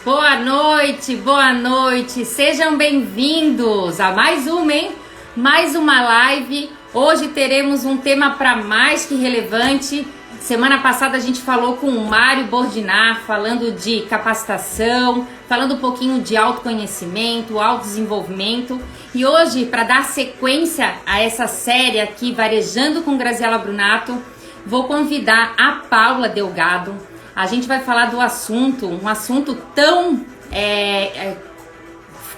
Boa noite, sejam bem-vindos a mais uma, hein? Mais uma live. Hoje teremos um tema para mais que relevante. Semana passada a gente falou com o Mário Bordinar, falando de capacitação, falando um pouquinho de autoconhecimento, autodesenvolvimento. E hoje, para dar sequência a essa série aqui, Varejando com Graziela Brunato, vou convidar a Paula Delgado. A gente vai falar do assunto, um assunto tão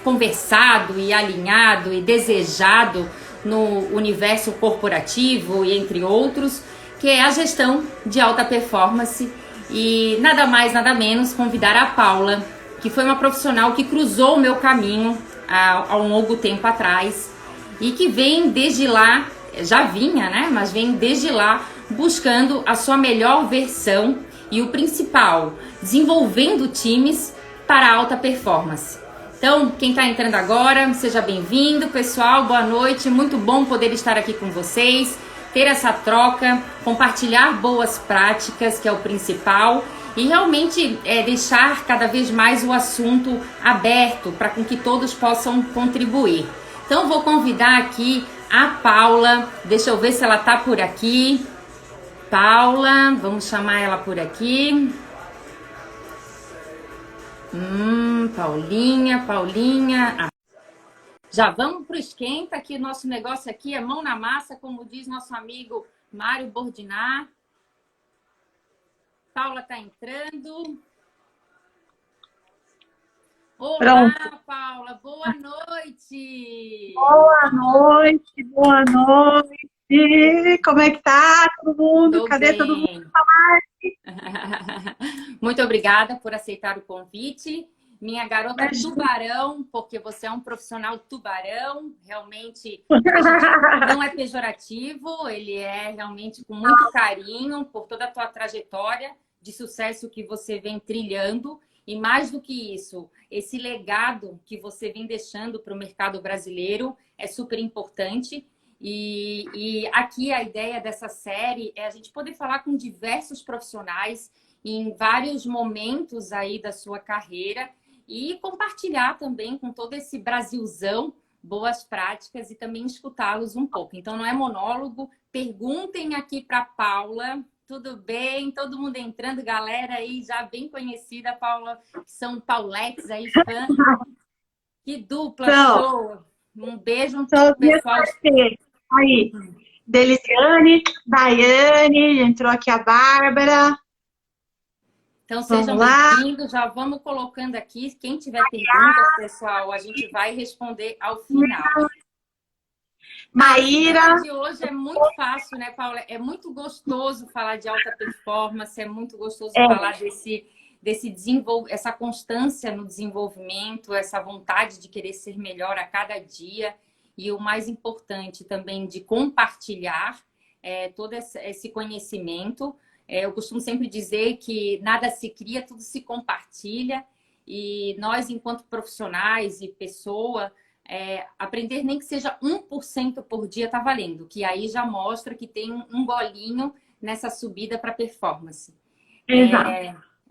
conversado e alinhado e desejado no universo corporativo e entre outros, que é a gestão de alta performance. E nada mais, nada menos, convidar a Paula, que foi uma profissional que cruzou o meu caminho há um longo tempo atrás e que vem desde lá, já vinha, né? Mas vem desde lá buscando a sua melhor versão e o principal, desenvolvendo times para alta performance. Então, quem está entrando agora, seja bem-vindo, pessoal, boa noite, muito bom poder estar aqui com vocês, ter essa troca, compartilhar boas práticas, que é o principal, e realmente deixar cada vez mais o assunto aberto para que todos possam contribuir. Então, vou convidar aqui a Paula, deixa eu ver se ela está por aqui. Paula, vamos chamar ela por aqui. Paulinha. Já vamos pro esquenta, que o nosso negócio aqui é mão na massa, como diz nosso amigo Mário Bordinar. Paula tá entrando. Olá, pronto. Paula, boa noite. Boa noite. Como é que tá todo mundo? Tô Cadê bem. Todo mundo? Muito obrigada por aceitar o convite. Minha garota tubarão, porque você é um profissional tubarão, realmente não é pejorativo, ele é realmente com muito carinho por toda a tua trajetória de sucesso que você vem trilhando. E mais do que isso, esse legado que você vem deixando para o mercado brasileiro é super importante. E aqui a ideia dessa série é a gente poder falar com diversos profissionais em vários momentos aí da sua carreira e compartilhar também com todo esse Brasilzão boas práticas e também escutá-los um pouco. Então não é monólogo, perguntem aqui para Paula. Tudo bem? Todo mundo entrando, galera aí já bem conhecida, Paula, são Pauletes aí, fã. Que dupla, show! Um beijo pro pessoal. Aí, Deliciane, Daiane, entrou aqui a Bárbara. Então sejam bem-vindos, já vamos colocando aqui. Quem tiver perguntas, pessoal, a gente vai responder ao final. Maíra. O de hoje é muito fácil, né, Paula? É muito gostoso falar de alta performance, é muito gostoso falar essa constância no desenvolvimento, essa vontade de querer ser melhor a cada dia e o mais importante também de compartilhar todo esse conhecimento. Eu costumo sempre dizer que nada se cria, tudo se compartilha e nós, enquanto profissionais e pessoa, aprender nem que seja 1% por dia tá valendo, que aí já mostra que tem um golinho nessa subida para performance.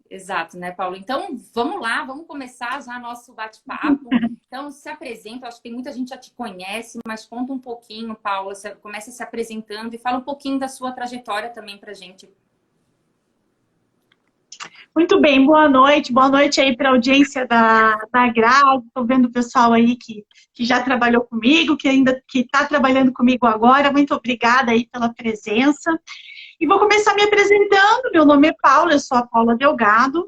Exato, né, Paulo? Então, vamos lá, vamos começar já nosso bate-papo. Então, se apresenta, acho que tem muita gente que já te conhece, mas conta um pouquinho, Paula, começa se apresentando e fala um pouquinho da sua trajetória também pra gente. Muito bem, boa noite aí para a audiência da Grazi. Estou vendo o pessoal aí que já trabalhou comigo, que está trabalhando comigo agora. Muito obrigada aí pela presença. E vou começar me apresentando. Meu nome é Paula, eu sou a Paula Delgado.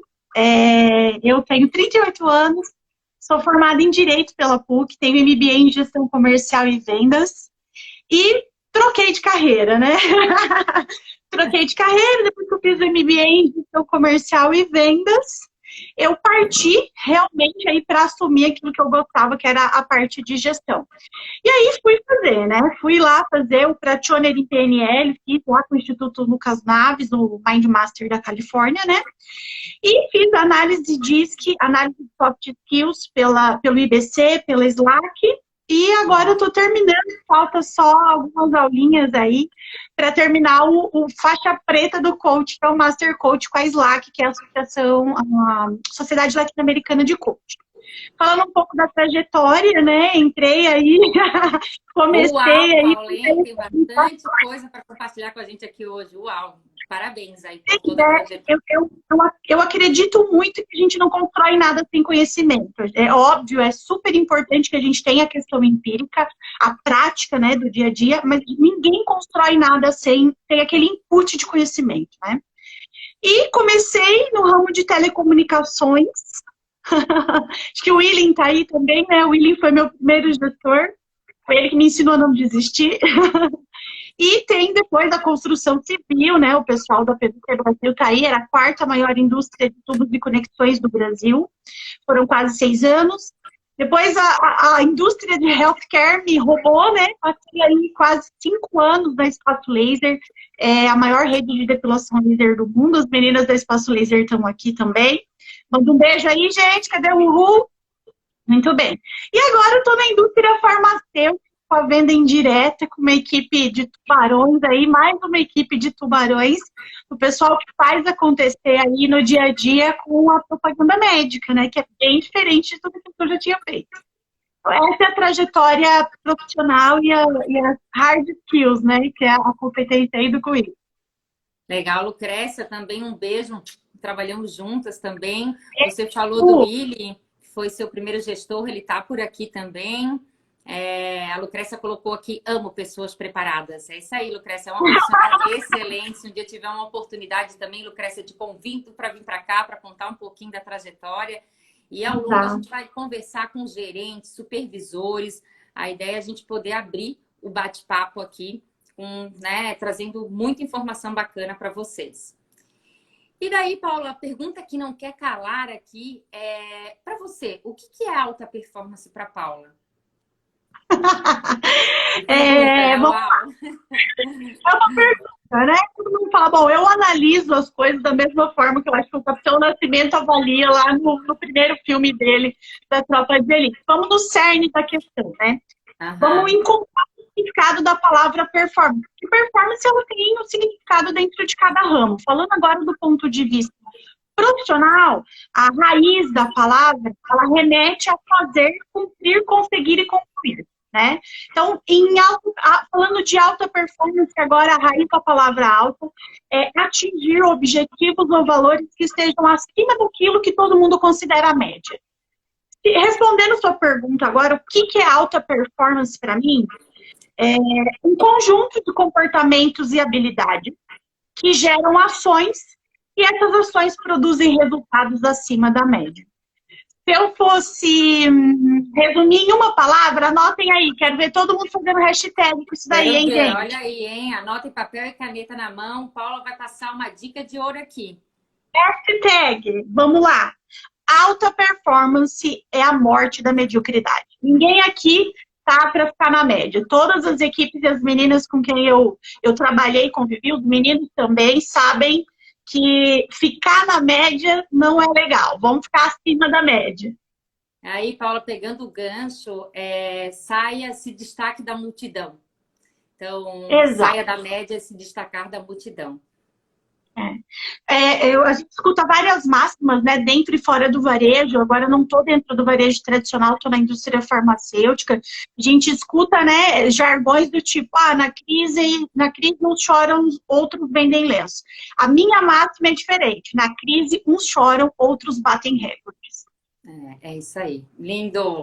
Eu tenho 38 anos, sou formada em Direito pela PUC, tenho MBA em Gestão Comercial e Vendas e troquei de carreira, né? Troquei de carreira, depois que eu fiz o MBA em Gestão Comercial e Vendas, eu parti realmente aí para assumir aquilo que eu gostava, que era a parte de gestão. E aí fui fazer, né? Fui lá fazer o Practitioner em PNL, fiz lá com o Instituto Lucas Naves, o Mind Master da Califórnia, né? E fiz análise de DISC, análise de soft skills pelo IBC, pela Slack. E agora eu tô terminando, falta só algumas aulinhas aí para terminar o faixa preta do coach, que é o Master Coach com a SLAC, que é a Sociedade Latino-Americana de Coach. Falando um pouco da trajetória, né? Entrei aí, comecei Uau, aí. Paula, hein? Tem bastante coisa para compartilhar com a gente aqui hoje. Uau! Parabéns aí por toda a trajetória. Eu acredito muito que a gente não constrói nada sem conhecimento. É óbvio, é super importante que a gente tenha a questão empírica, a prática, né, do dia a dia, mas ninguém constrói nada sem ter aquele input de conhecimento, né? E comecei no ramo de telecomunicações. Acho que o William tá aí também, né? O William foi meu primeiro gestor. Foi ele que me ensinou a não desistir. E tem depois a construção civil, né? O pessoal da PVC Brasil tá aí, era a quarta maior indústria de tubos e conexões do Brasil. Foram quase 6 anos. Depois a indústria de healthcare me roubou, né? Passei aí quase 5 anos na Espaço Laser, a maior rede de depilação laser do mundo. As meninas da Espaço Laser estão aqui também. Manda um beijo aí, gente. Cadê o Uhul? Muito bem. E agora eu estou na indústria farmacêutica, com a venda indireta, com uma equipe de tubarões aí, mais uma equipe de tubarões, o pessoal que faz acontecer aí no dia a dia com a propaganda médica, né? Que é bem diferente de tudo que eu já tinha feito. Então, essa é a trajetória profissional e as hard skills, né? Que é a competência aí do Coelho. Legal, Lucrécia, também um beijo. Trabalhamos juntas também. Você falou do Willi, que foi seu primeiro gestor, ele está por aqui também. A Lucrécia colocou aqui, amo pessoas preparadas. É isso aí, Lucrécia, é uma profissional excelente. Se um dia tiver uma oportunidade também, Lucrécia, te convido para vir para cá, para contar um pouquinho da trajetória. E ao longo a gente vai conversar com gerentes, supervisores. A ideia é a gente poder abrir o bate-papo aqui, trazendo muita informação bacana para vocês. E daí, Paula, a pergunta que não quer calar aqui é para você, o que é alta performance para Paula? É uma pergunta, né? Todo mundo fala, bom, eu analiso as coisas da mesma forma que eu acho que o Capitão Nascimento avalia lá no primeiro filme dele, da Tropa de Elite. Vamos no cerne da questão, né? Vamos encontrar o significado da palavra performance. Porque performance ela tem um significado dentro de cada ramo. Falando agora do ponto de vista profissional, a raiz da palavra, ela remete a fazer, cumprir, conseguir e concluir. Né? Então, falando de alta performance, agora a raiz da palavra alta é atingir objetivos ou valores que estejam acima daquilo que todo mundo considera a média. E respondendo sua pergunta agora, o que é alta performance para mim? É um conjunto de comportamentos e habilidades que geram ações e essas ações produzem resultados acima da média. Se eu fosse resumir em uma palavra, anotem aí. Quero ver todo mundo fazendo hashtag com isso daí, hein, gente? Olha aí, hein? Anotem papel e caneta na mão. Paula vai passar uma dica de ouro aqui. Hashtag, vamos lá. Alta performance é a morte da mediocridade. Ninguém aqui tá para ficar na média. Todas as equipes e as meninas com quem eu trabalhei e convivi, os meninos também sabem que ficar na média não é legal. Vamos ficar acima da média. Aí, Paula, pegando o gancho, saia, se destaque da multidão. Então, saia da média, se destacar da multidão. A gente escuta várias máximas, né, dentro e fora do varejo. Agora eu não estou dentro do varejo tradicional, estou na indústria farmacêutica. A gente escuta, né, jargões do tipo, na crise uns choram, outros vendem lenço. A minha máxima é diferente. Na crise, uns choram, outros batem recordes. É isso aí. Lindo!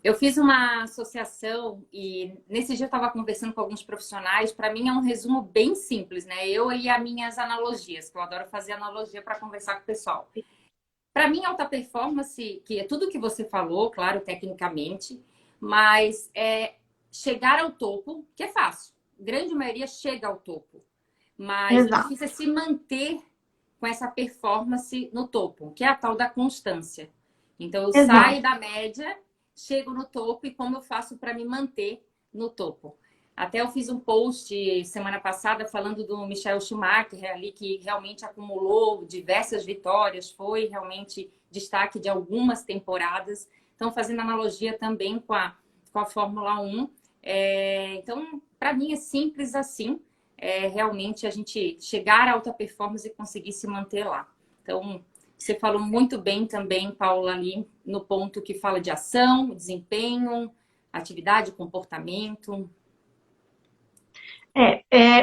Eu fiz uma associação e nesse dia eu estava conversando com alguns profissionais. Para mim é um resumo bem simples, né? Eu e as minhas analogias, que eu adoro fazer analogia para conversar com o pessoal. Para mim, alta performance, que é tudo que você falou, claro, tecnicamente, mas é chegar ao topo, que é fácil. A grande maioria chega ao topo, mas o difícil é se manter com essa performance no topo, que é a tal da constância. Então, eu saio da média, chego no topo e como eu faço para me manter no topo. Até eu fiz um post semana passada falando do Michael Schumacher ali, que realmente acumulou diversas vitórias, foi realmente destaque de algumas temporadas. Então, fazendo analogia também com a Fórmula 1. Então, para mim é simples assim, realmente a gente chegar à alta performance e conseguir se manter lá. Então, você falou muito bem também, Paula, ali no ponto que fala de ação, desempenho, atividade, comportamento.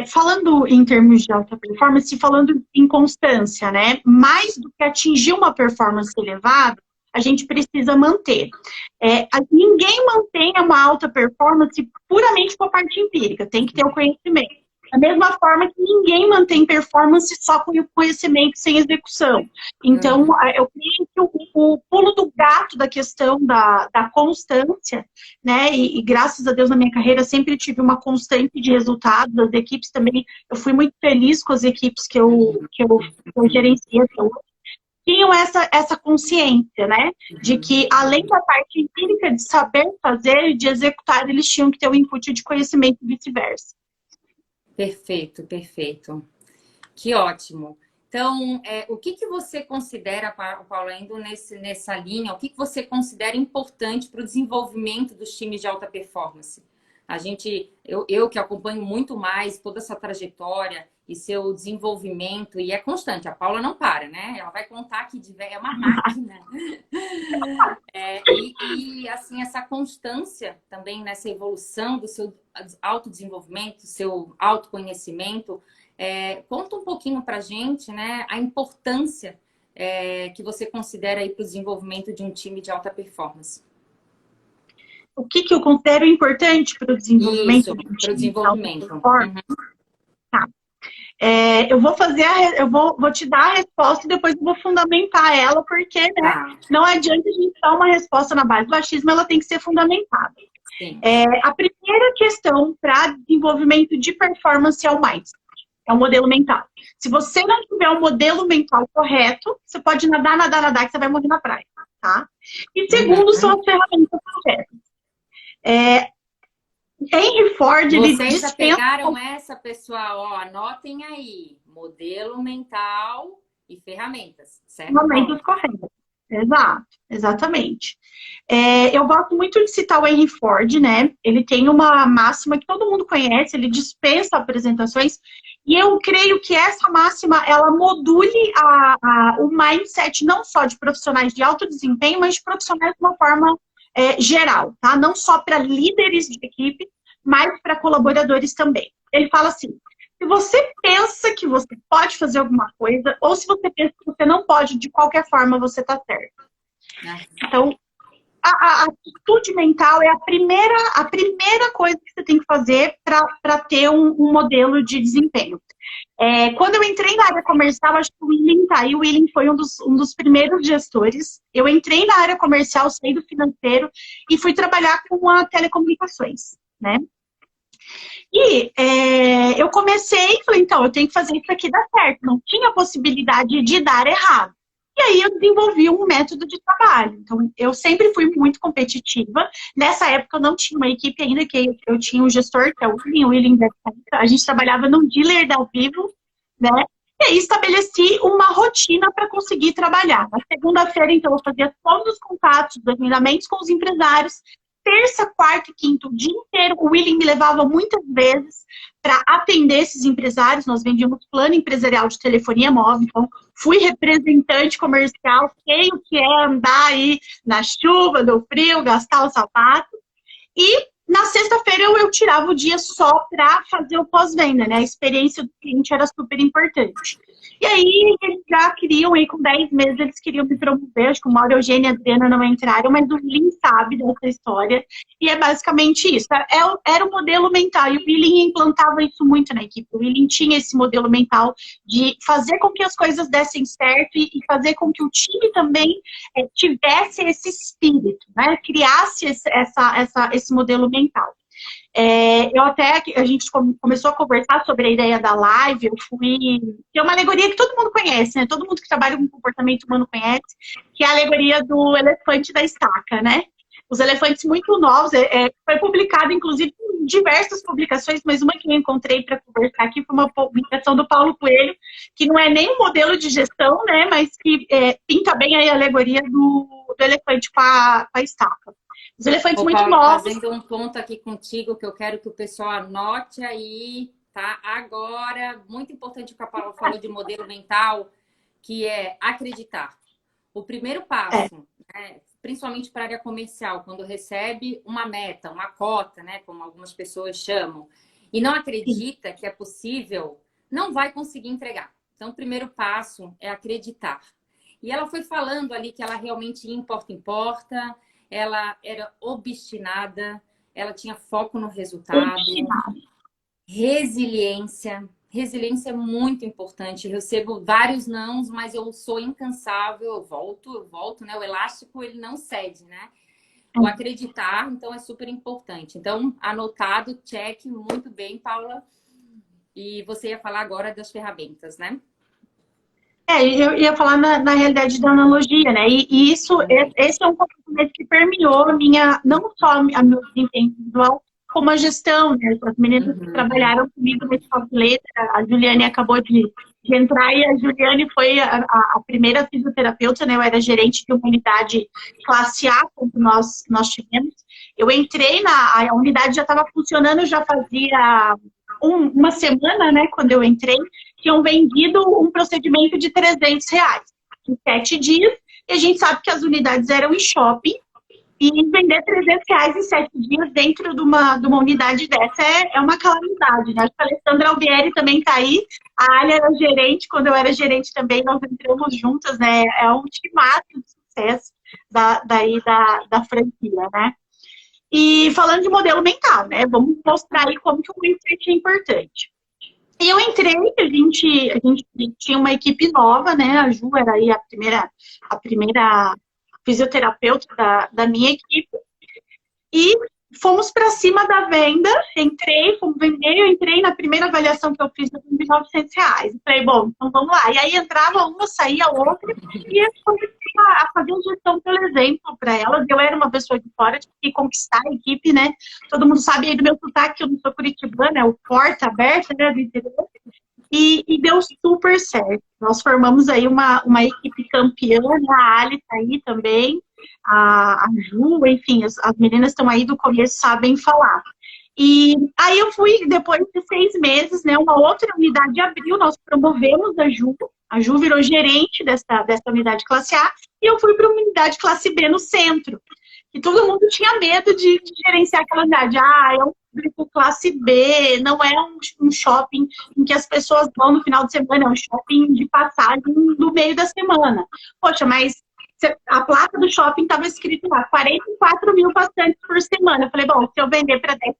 Falando em termos de alta performance, falando em constância, né? Mais do que atingir uma performance elevada, a gente precisa manter. Ninguém mantém uma alta performance puramente com a parte empírica, tem que ter o conhecimento. Da mesma forma que ninguém mantém performance só com o conhecimento sem execução. Então, eu creio que o pulo do gato da questão da constância, né? E graças a Deus na minha carreira sempre tive uma constante de resultados. As equipes também, eu fui muito feliz com as equipes que eu gerenciei até hoje. Tinham essa consciência, né? De que, além da parte empírica de saber fazer e de executar, eles tinham que ter o input de conhecimento e vice-versa. Perfeito, perfeito. Que ótimo. Então, o que você considera, Paula, indo nessa linha, o que você considera importante para o desenvolvimento dos times de alta performance? Eu que acompanho muito mais toda essa trajetória e seu desenvolvimento, e é constante, a Paula não para, né? Ela vai contar que é uma máquina. Assim, essa constância também nessa evolução do seu autodesenvolvimento, do seu autoconhecimento, conta um pouquinho pra gente, né, a importância que você considera aí para o desenvolvimento de um time de alta performance. O que eu considero importante para o desenvolvimento? Isso, para o desenvolvimento. Tá. Vou te dar a resposta e depois eu vou fundamentar ela, porque, né, não adianta a gente dar uma resposta na base do achismo, ela tem que ser fundamentada. A primeira questão para desenvolvimento de performance é o mindset, é o modelo mental. Se você não tiver um modelo mental correto, você pode nadar, que você vai morrer na praia, tá? E segundo, são as ferramentas corretas. Henry Ford, Vocês já pegaram essa, pessoal? Ó, anotem aí. Modelo mental e ferramentas, certo? Ferramentas corretas. Exato, exatamente. Eu gosto muito de citar o Henry Ford, né? Ele tem uma máxima que todo mundo conhece, ele dispensa apresentações, e eu creio que essa máxima, ela module o mindset não só de profissionais de alto desempenho, mas de profissionais de uma forma geral, tá? Não só para líderes de equipe, mas para colaboradores também. Ele fala assim: se você pensa que você pode fazer alguma coisa, ou se você pensa que você não pode, de qualquer forma você está certo. Então, a atitude mental é a primeira coisa que você tem que fazer para ter um modelo de desempenho. Quando eu entrei na área comercial, acho que o William tá aí. O William foi um dos primeiros gestores. Eu entrei na área comercial, saí do financeiro e fui trabalhar com a telecomunicações, né? E eu comecei e falei, então, eu tenho que fazer isso aqui dar certo. Não tinha possibilidade de dar errado. E aí eu desenvolvi um método de trabalho. Então, eu sempre fui muito competitiva. Nessa época, eu não tinha uma equipe ainda, que eu tinha um gestor, que é o William. A gente trabalhava num dealer da Vivo, né? E aí estabeleci uma rotina para conseguir trabalhar. Na segunda-feira, então, eu fazia todos os contatos, os agendamentos com os empresários. Terça, quarta e quinta, o dia inteiro, o William me levava muitas vezes para atender esses empresários. Nós vendíamos plano empresarial de telefonia móvel, então fui representante comercial, sei o que é andar aí na chuva, no frio, gastar o sapato. E na sexta-feira eu tirava o dia só para fazer o pós-venda, né? A experiência do cliente era super importante. E aí eles já queriam, aí com 10 meses, eles queriam me promover. Acho que o Mauro, Eugênia e a Adriana não entraram, mas o William sabe dessa história. E é basicamente isso. Era o modelo mental. E o William implantava isso muito na equipe. O William tinha esse modelo mental de fazer com que as coisas dessem certo e fazer com que o time também tivesse esse espírito, né? Criasse esse modelo mental. A gente começou a conversar sobre a ideia da live. Que é uma alegoria que todo mundo conhece, né? Todo mundo que trabalha com comportamento humano conhece, que é a alegoria do elefante da estaca, né? os elefantes muito novos. Foi publicado, inclusive, em diversas publicações, mas uma que eu encontrei para conversar aqui foi uma publicação do Paulo Coelho, que não é nem um modelo de gestão, né, mas que pinta bem aí a alegoria do elefante com a estaca. Os elefantes Ô, muito Paula, novos. fazendo um ponto aqui contigo que eu quero que o pessoal anote aí, tá? Agora, muito importante o que a Paula falou de modelo mental, que é acreditar. O primeiro passo, né, principalmente para a área comercial, quando recebe uma meta, uma cota, né, como algumas pessoas chamam, e não acredita que é possível, não vai conseguir entregar. Então, o primeiro passo é acreditar. E ela foi falando ali que ela realmente importa, ela era obstinada, ela tinha foco no resultado, resiliência. Resiliência é muito importante. Eu recebo vários nãos, mas eu sou incansável, eu volto, né? O elástico, ele não cede, né? O acreditar, então, é super importante. Então, anotado, check, muito bem, Paula. E você ia falar agora das ferramentas, né? Eu ia falar na realidade da analogia, né? E esse é um comportamento que permeou não só a meu desempenho individual, como a gestão, né? As meninas que trabalharam comigo nesse letra, a Juliane acabou de entrar e a Juliane foi a primeira fisioterapeuta, né? Eu era gerente de uma unidade classe A, quando nós tivemos. Eu entrei a unidade já estava funcionando, já fazia uma semana, né? Quando eu entrei, tinham vendido um procedimento de R$300 em 7 dias, e a gente sabe que as unidades eram em shopping, e vender R$300 em 7 dias dentro de uma unidade dessa é uma calamidade, né? Acho que a Alessandra Albieri também está aí, a Alia era gerente, quando eu era gerente também, nós entramos juntas, né? É um timaço de sucesso da franquia, né? E falando de modelo mental, né? Vamos mostrar aí como que o mindset é importante. E eu entrei, a gente tinha uma equipe nova, né? A Ju era aí a primeira fisioterapeuta da minha equipe. E fomos para cima da venda, fomos vender, eu entrei na primeira avaliação que eu fiz, eu vendi R$900. Falei, bom, então vamos lá. E aí entrava uma, saía outra, e eu comecei a fazer uma gestão pelo exemplo para elas. Eu era uma pessoa de fora, tive que conquistar a equipe, né? Todo mundo sabe aí do meu sotaque, que eu não sou curitibana, é o porta aberta, né, do interior. E deu super certo. Nós formamos aí uma equipe campeã, a Ali tá aí também, a Ju, enfim, as meninas estão aí do começo, sabem falar. E aí eu fui, depois de 6 meses, né, uma outra unidade abriu, nós promovemos a Ju virou gerente dessa unidade classe A, e eu fui para uma unidade classe B no centro. E todo mundo tinha medo de gerenciar aquela unidade. É um público classe B, não é um shopping em que as pessoas vão no final de semana, é um shopping de passagem no meio da semana. Poxa, mas a placa do shopping estava escrito lá, 44 mil passantes por semana. Eu falei, bom, se eu vender para 10%,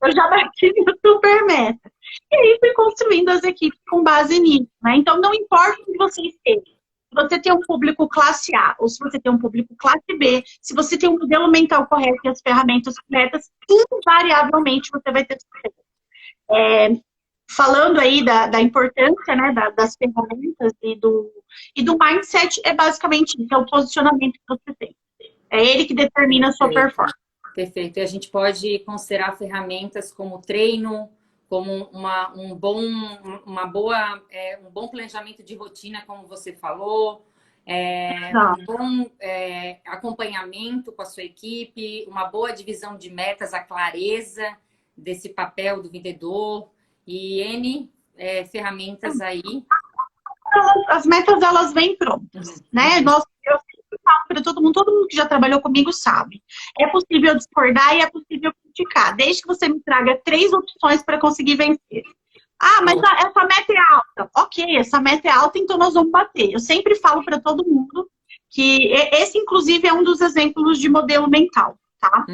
eu já bati no super meta. E aí fui construindo as equipes com base nisso, né? Então, não importa onde você esteja. Se você tem um público classe A ou se você tem um público classe B, se você tem um modelo mental correto e as ferramentas corretas, invariavelmente você vai ter sucesso. Falando aí da importância, né, das ferramentas e do mindset, é basicamente isso, é o posicionamento que você tem. É ele que determina a sua performance. Perfeito. E a gente pode considerar ferramentas como treino, como um bom planejamento de rotina, como você falou, um bom acompanhamento com a sua equipe, uma boa divisão de metas, a clareza desse papel do vendedor e N ferramentas aí. As metas, elas vêm prontas, né? Eu sempre falo para todo mundo que já trabalhou comigo sabe. É possível discordar e é possível criticar, desde que você me traga 3 opções para conseguir vencer. Mas essa meta é alta. Ok, essa meta é alta, então nós vamos bater. Eu sempre falo para todo mundo que esse, inclusive, é um dos exemplos de modelo mental, tá?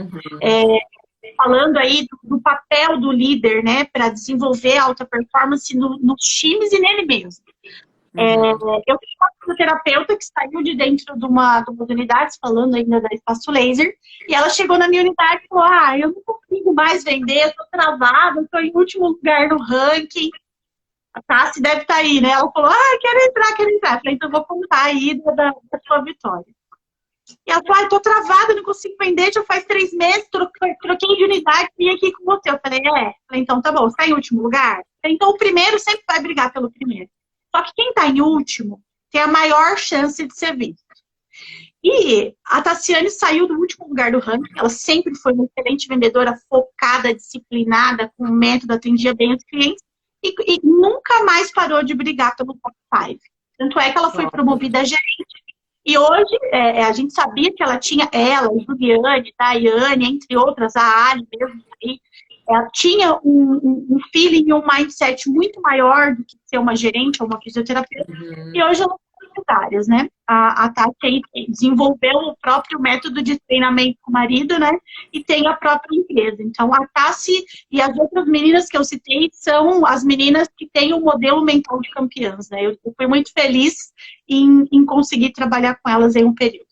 Falando aí do papel do líder, né, para desenvolver alta performance nos times e nele mesmo. Eu fiz uma fisioterapeuta que saiu de dentro de uma unidade, falando ainda da Espaço Laser, e ela chegou na minha unidade e falou, eu não consigo mais vender, eu tô travada, eu tô em último lugar no ranking. A Tassi deve estar aí, né? Ela falou, quero entrar. Eu falei, então vou contar aí da sua vitória. E ela falou, tô travada, não consigo vender, já faz 3 meses, troquei de unidade, vim aqui com você. Eu falei, Falei, então tá bom, você tá em último lugar? Então o primeiro sempre vai brigar pelo primeiro. Só que quem tá em último tem a maior chance de ser visto. E a Tassiane saiu do último lugar do ranking, ela sempre foi uma excelente vendedora, focada, disciplinada, com um método, atendia bem os clientes, e nunca mais parou de brigar pelo top 5. Tanto é que ela foi promovida a gerente. E hoje, a gente sabia que ela tinha, ela, Juliane, Daiane, entre outras, a Ali mesmo, ela tinha um feeling e um mindset muito maior do que ser uma gerente ou uma fisioterapeuta. E hoje ela áreas, né? A Tati desenvolveu o próprio método de treinamento com o marido, né? E tem a própria empresa. Então, a Tassi e as outras meninas que eu citei são as meninas que têm o modelo mental de campeãs, né? Eu fui muito feliz em conseguir trabalhar com elas em um período.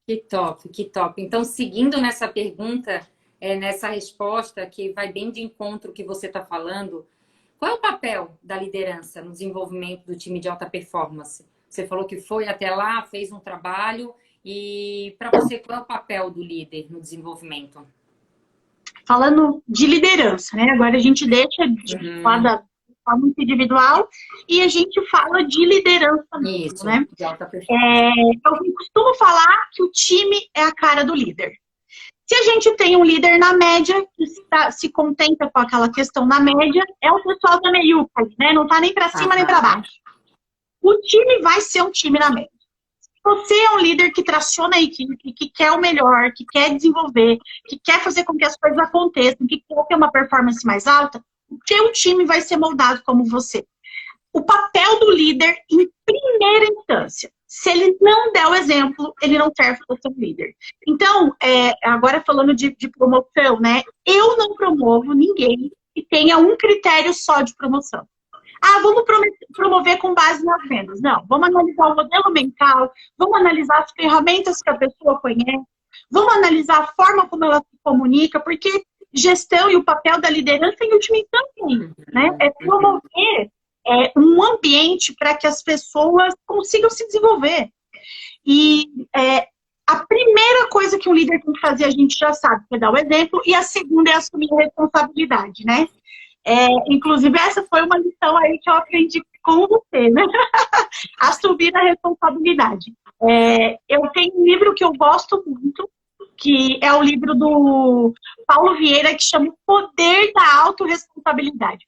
Que top, que top. Então, seguindo nessa pergunta, nessa resposta, que vai bem de encontro que você está falando, qual é o papel da liderança no desenvolvimento do time de alta performance? Você falou que foi até lá, fez um trabalho. E para você, qual é o papel do líder no desenvolvimento? Falando de liderança, né? Agora a gente deixa de falar da forma individual e a gente fala de liderança mesmo, isso, né? De alta performance. Eu costumo falar que o time é a cara do líder. Se a gente tem um líder na média, que se contenta com aquela questão na média, é o pessoal da meiuca, né? Não tá nem para cima nem para baixo. O time vai ser um time na média. Se você é um líder que traciona a equipe, que quer o melhor, que quer desenvolver, que quer fazer com que as coisas aconteçam, que quer ter uma performance mais alta, o seu time vai ser moldado como você. O papel do líder, em primeira instância, se ele não der o exemplo, ele não serve para ser um líder. Então, agora falando de promoção, né? Eu não promovo ninguém que tenha um critério só de promoção. Vamos promover com base nas vendas. Não, vamos analisar o modelo mental, vamos analisar as ferramentas que a pessoa conhece, vamos analisar a forma como ela se comunica, porque gestão e o papel da liderança em última instância, né? É promover um ambiente para que as pessoas consigam se desenvolver. E a primeira coisa que um líder tem que fazer, a gente já sabe, que é dar o exemplo, e a segunda é assumir a responsabilidade, né? Inclusive, essa foi uma lição aí que eu aprendi com você, né? Assumir a responsabilidade. Eu tenho um livro que eu gosto muito, que é o livro do Paulo Vieira, que chama O Poder da Autorresponsabilidade.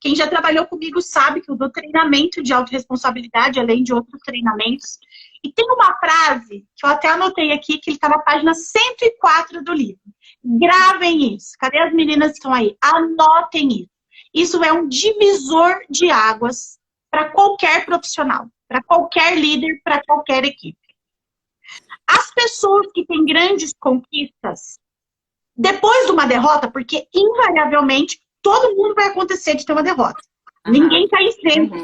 Quem já trabalhou comigo sabe que eu dou treinamento de autorresponsabilidade, além de outros treinamentos. E tem uma frase que eu até anotei aqui, que ele está na página 104 do livro. Gravem isso. Cadê as meninas que estão aí? Anotem isso. Isso é um divisor de águas para qualquer profissional, para qualquer líder, para qualquer equipe. As pessoas que têm grandes conquistas, depois de uma derrota, porque invariavelmente todo mundo vai acontecer de ter uma derrota. Ninguém está isento.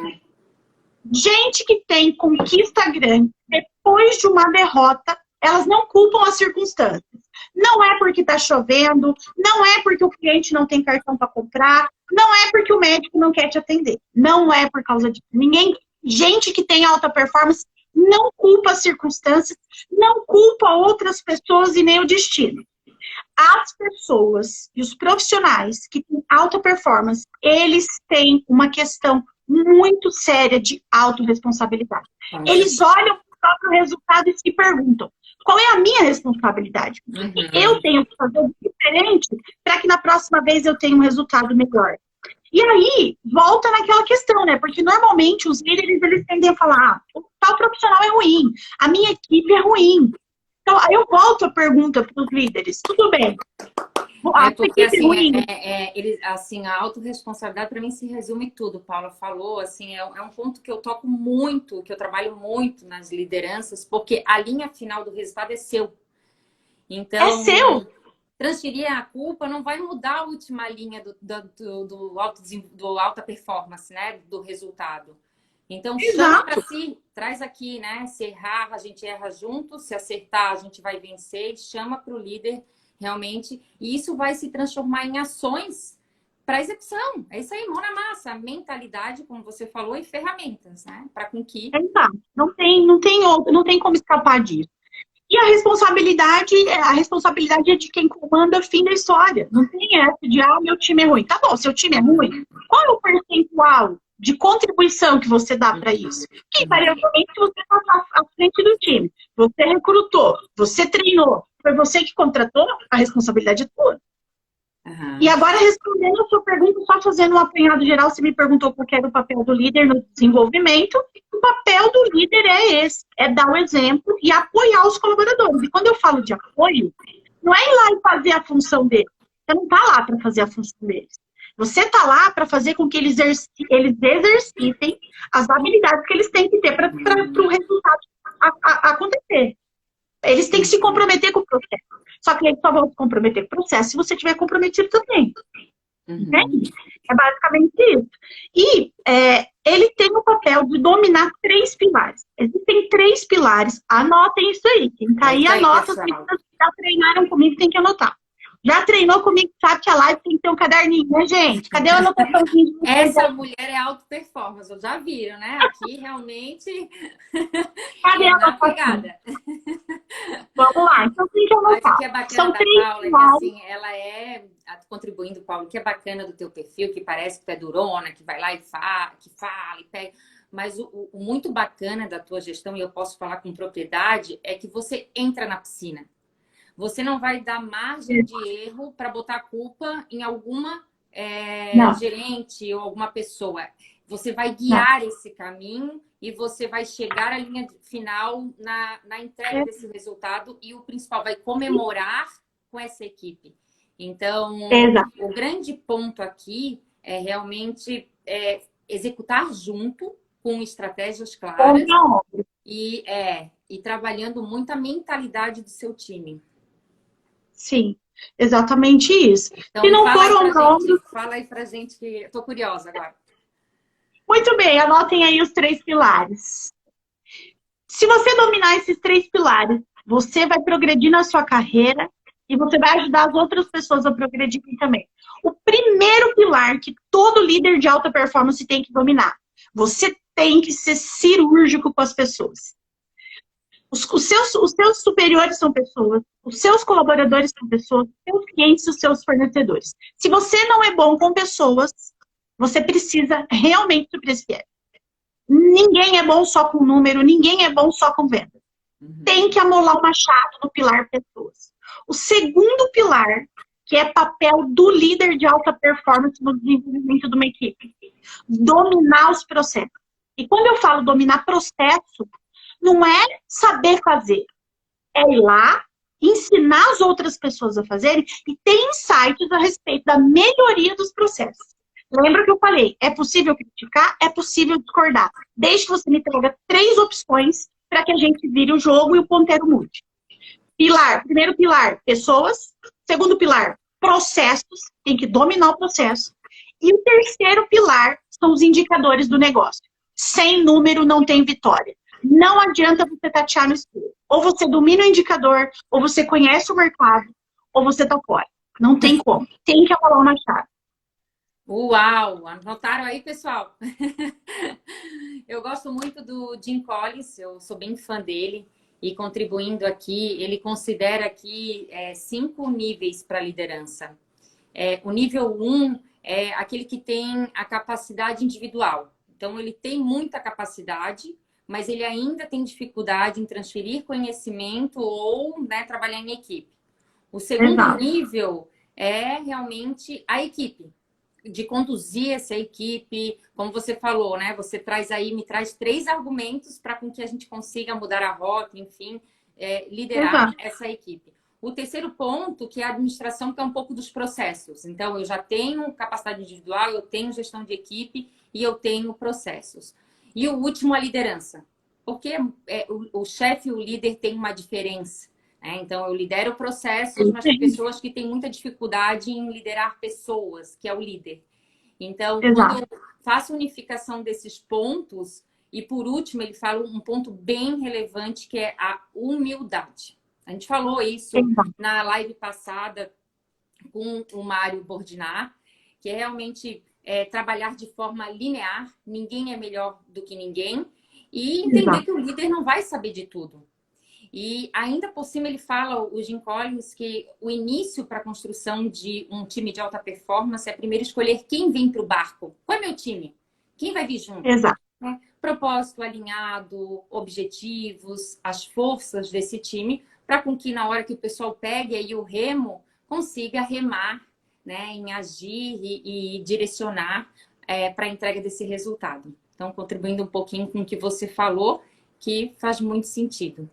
Gente que tem conquista grande, depois de uma derrota, elas não culpam as circunstâncias. Não é porque está chovendo, não é porque o cliente não tem cartão para comprar, não é porque o médico não quer te atender. Não é por causa disso. Gente que tem alta performance não culpa as circunstâncias, não culpa outras pessoas e nem o destino. As pessoas e os profissionais que têm alta performance, eles têm uma questão muito séria de autorresponsabilidade. Eles olham para o próprio resultado e se perguntam: qual é a minha responsabilidade? Eu tenho que fazer diferente para que na próxima vez eu tenha um resultado melhor. E aí, volta naquela questão, né? Porque normalmente os líderes, eles tendem a falar: o tal profissional é ruim, a minha equipe é ruim. Então, aí eu volto a pergunta para os líderes: tudo bem, porque assim, a autorresponsabilidade para mim se resume tudo. Paula falou, assim, é um ponto que eu toco muito, que eu trabalho muito nas lideranças, porque a linha final do resultado é seu. Então, é seu. Transferir a culpa não vai mudar a última linha do alta performance, né? Do resultado. Então, chama para si, traz aqui, né? Se errar, a gente erra junto, se acertar, a gente vai vencer, e chama para o líder realmente, e isso vai se transformar em ações para execução. É isso aí, mão na massa, mentalidade, como você falou, e ferramentas, né? Para com que... Não tem como escapar disso. E a responsabilidade é de quem comanda, fim da história. Não tem essa de, meu time é ruim. Tá bom, seu time é ruim. Qual é o percentual de contribuição que você dá para isso? Que invariavelmente você está à frente do time. Você recrutou, você treinou, foi você que contratou, a responsabilidade é tua. E agora, respondendo a sua pergunta, só fazendo um apanhado geral, você me perguntou qual era o papel do líder no desenvolvimento. O papel do líder é esse, é dar o exemplo e apoiar os colaboradores. E quando eu falo de apoio, não é ir lá e fazer a função deles. Você não está lá para fazer a função deles. Você está lá para fazer com que eles exercitem as habilidades que eles têm que ter para o resultado acontecer. Eles têm que se comprometer com o processo. Só que eles só vão se comprometer com o processo se você tiver comprometido também. Entende? É basicamente isso. E ele tem o papel de dominar 3 pilares. Existem 3 pilares. Anotem isso aí. Quem está aí, anota. As pessoas que já treinaram comigo tem que anotar. Já treinou comigo, sabe que a live tem que ter um caderninho, né, gente? Cadê a anotaçãozinha? Essa mulher é alta performance, eu já viram, né? Aqui realmente. Cadê a anotação? Vamos lá, então tem que anotar. Mas o que é bacana da Paula é que assim, ela contribuindo, Paulo, o que é bacana do teu perfil, que parece que tu é durona, que vai lá e fala, e pega. Mas o muito bacana da tua gestão, e eu posso falar com propriedade, é que você entra na piscina. Você não vai dar margem de erro para botar a culpa em alguma gerente ou alguma pessoa. Você vai guiar esse caminho e você vai chegar à linha final na entrega desse resultado e o principal, vai comemorar com essa equipe. Então, o grande ponto aqui é realmente executar junto com estratégias claras e trabalhando muito a mentalidade do seu time. Sim, exatamente isso. Então, se não for fala aí pra gente que eu tô curiosa agora. Muito bem, anotem aí os 3 pilares. Se você dominar esses 3 pilares, você vai progredir na sua carreira e você vai ajudar as outras pessoas a progredirem também. O primeiro pilar que todo líder de alta performance tem que dominar. Você tem que ser cirúrgico com as pessoas. Os seus superiores são pessoas, os seus colaboradores são pessoas, os seus clientes, os seus fornecedores. Se você não é bom com pessoas, você precisa realmente subir esse viés. Ninguém é bom só com número, ninguém é bom só com venda. Tem que amolar o machado no pilar pessoas. O segundo pilar, que é papel do líder de alta performance no desenvolvimento de uma equipe, dominar os processos. E quando eu falo dominar processo, não é saber fazer, é ir lá, ensinar as outras pessoas a fazerem e ter insights a respeito da melhoria dos processos. Lembra que eu falei, é possível criticar, é possível discordar. Desde que você me traga 3 opções para que a gente vire o jogo e o ponteiro mude. Primeiro pilar, pessoas. Segundo pilar, processos, tem que dominar o processo. E o terceiro pilar são os indicadores do negócio. Sem número não tem vitória. Não adianta você tatear no escuro. Ou você domina o indicador, ou você conhece o mercado, ou você tá fora. Não tem como. Tem que amolar uma chave. Uau! Anotaram aí, pessoal? Eu gosto muito do Jim Collins, eu sou bem fã dele. E contribuindo aqui, ele considera aqui 5 níveis para liderança. O nível 1 é aquele que tem a capacidade individual. Então, ele tem muita capacidade, mas ele ainda tem dificuldade em transferir conhecimento ou trabalhar em equipe. O segundo nível é realmente a equipe, de conduzir essa equipe, como você falou, né? Você me traz 3 argumentos para com que a gente consiga mudar a rota, enfim, liderar essa equipe. O terceiro ponto, que é a administração, que é um pouco dos processos. Então, eu já tenho capacidade individual, eu tenho gestão de equipe e eu tenho processos. E o último, a liderança. Porque o chefe e o líder têm uma diferença. Né? Então, eu lidero processos, mas tem pessoas que têm muita dificuldade em liderar pessoas, que é o líder. Então, quando eu faço a unificação desses pontos, e por último, ele fala um ponto bem relevante, que é a humildade. A gente falou isso na live passada com o Mário Bordinar, que é realmente trabalhar de forma linear, ninguém é melhor do que ninguém, e entender que o líder não vai saber de tudo. E ainda por cima ele fala, o Jim Collins, que o início para a construção de um time de alta performance é primeiro escolher quem vem para o barco. Qual é meu time? Quem vai vir junto? Exato. Né? Propósito alinhado, objetivos, as forças desse time, para com que na hora que o pessoal pegue aí o remo, consiga remar, né, em agir e direcionar para a entrega desse resultado. Então, contribuindo um pouquinho com o que você falou, que faz muito sentido.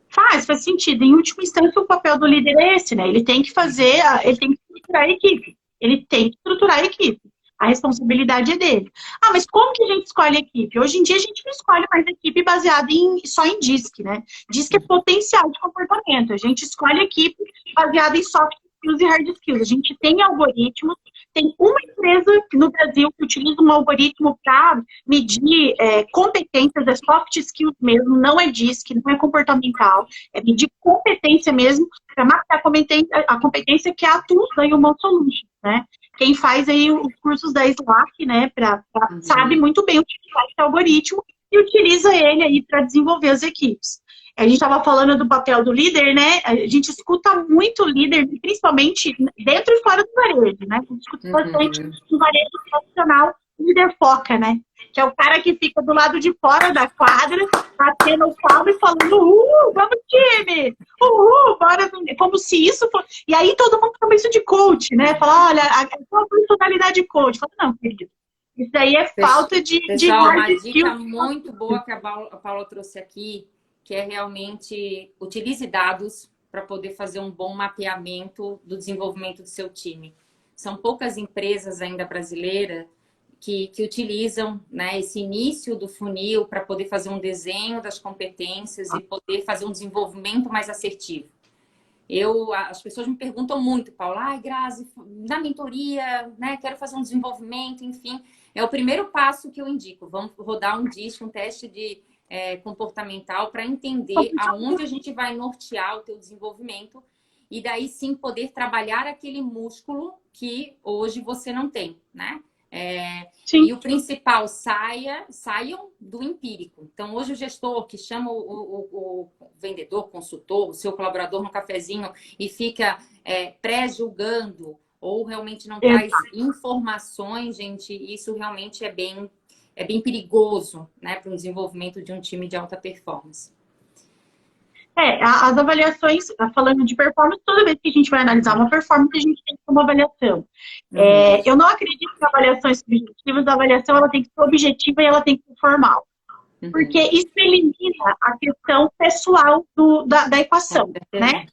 Faz sentido. Em última instância, o papel do líder é esse, né? Ele tem que fazer, ele tem que estruturar a equipe. Ele tem que estruturar a equipe. A responsabilidade é dele. Ah, mas como que a gente escolhe a equipe? Hoje em dia a gente não escolhe mais a equipe baseada só em DISC, né? DISC é potencial de comportamento. A gente escolhe a equipe baseada em soft skills e hard skills. A gente tem algoritmos, tem uma empresa no Brasil que utiliza um algoritmo para medir competências, é soft skills mesmo, não é DISC, não é comportamental, é medir competência mesmo, para mapear a competência que é a Tools da Human Solutions, né? Quem faz aí os cursos da Slack, né, sabe muito bem utilizar esse algoritmo e utiliza ele aí para desenvolver as equipes. A gente estava falando do papel do líder, né? A gente escuta muito o líder, principalmente dentro e fora do varejo, né? A gente escuta bastante no varejo profissional, o líder foca, né? Que é o cara que fica do lado de fora da quadra, batendo o palmo e falando, vamos time! Bora! Como se isso fosse... E aí todo mundo chama isso de coach, né? Fala, olha, a sua personalidade coach. Fala, não, querido, isso daí é falta de... Pessoal, uma dica muito boa que a Paula trouxe aqui, que é realmente utilize dados para poder fazer um bom mapeamento do desenvolvimento do seu time. São poucas empresas ainda brasileiras que utilizam, né, esse início do funil para poder fazer um desenho das competências e poder fazer um desenvolvimento mais assertivo. As pessoas me perguntam muito, Paula, Grazi, na mentoria, né, quero fazer um desenvolvimento, enfim. É o primeiro passo que eu indico. Vamos rodar um DISC, um teste de comportamental para entender aonde a gente vai nortear o teu desenvolvimento e daí sim poder trabalhar aquele músculo que hoje você não tem, né? E o principal, saiam do empírico. Então, hoje o gestor que chama o vendedor, consultor, o seu colaborador no cafezinho e fica pré-julgando ou realmente não traz informações, gente, isso realmente é bem perigoso, né, para o desenvolvimento de um time de alta performance. As avaliações, falando de performance, toda vez que a gente vai analisar uma performance, a gente tem que ter uma avaliação. Eu não acredito em avaliações subjetivas, a avaliação ela tem que ser objetiva e ela tem que ser formal. Porque isso elimina a questão pessoal da equação, né?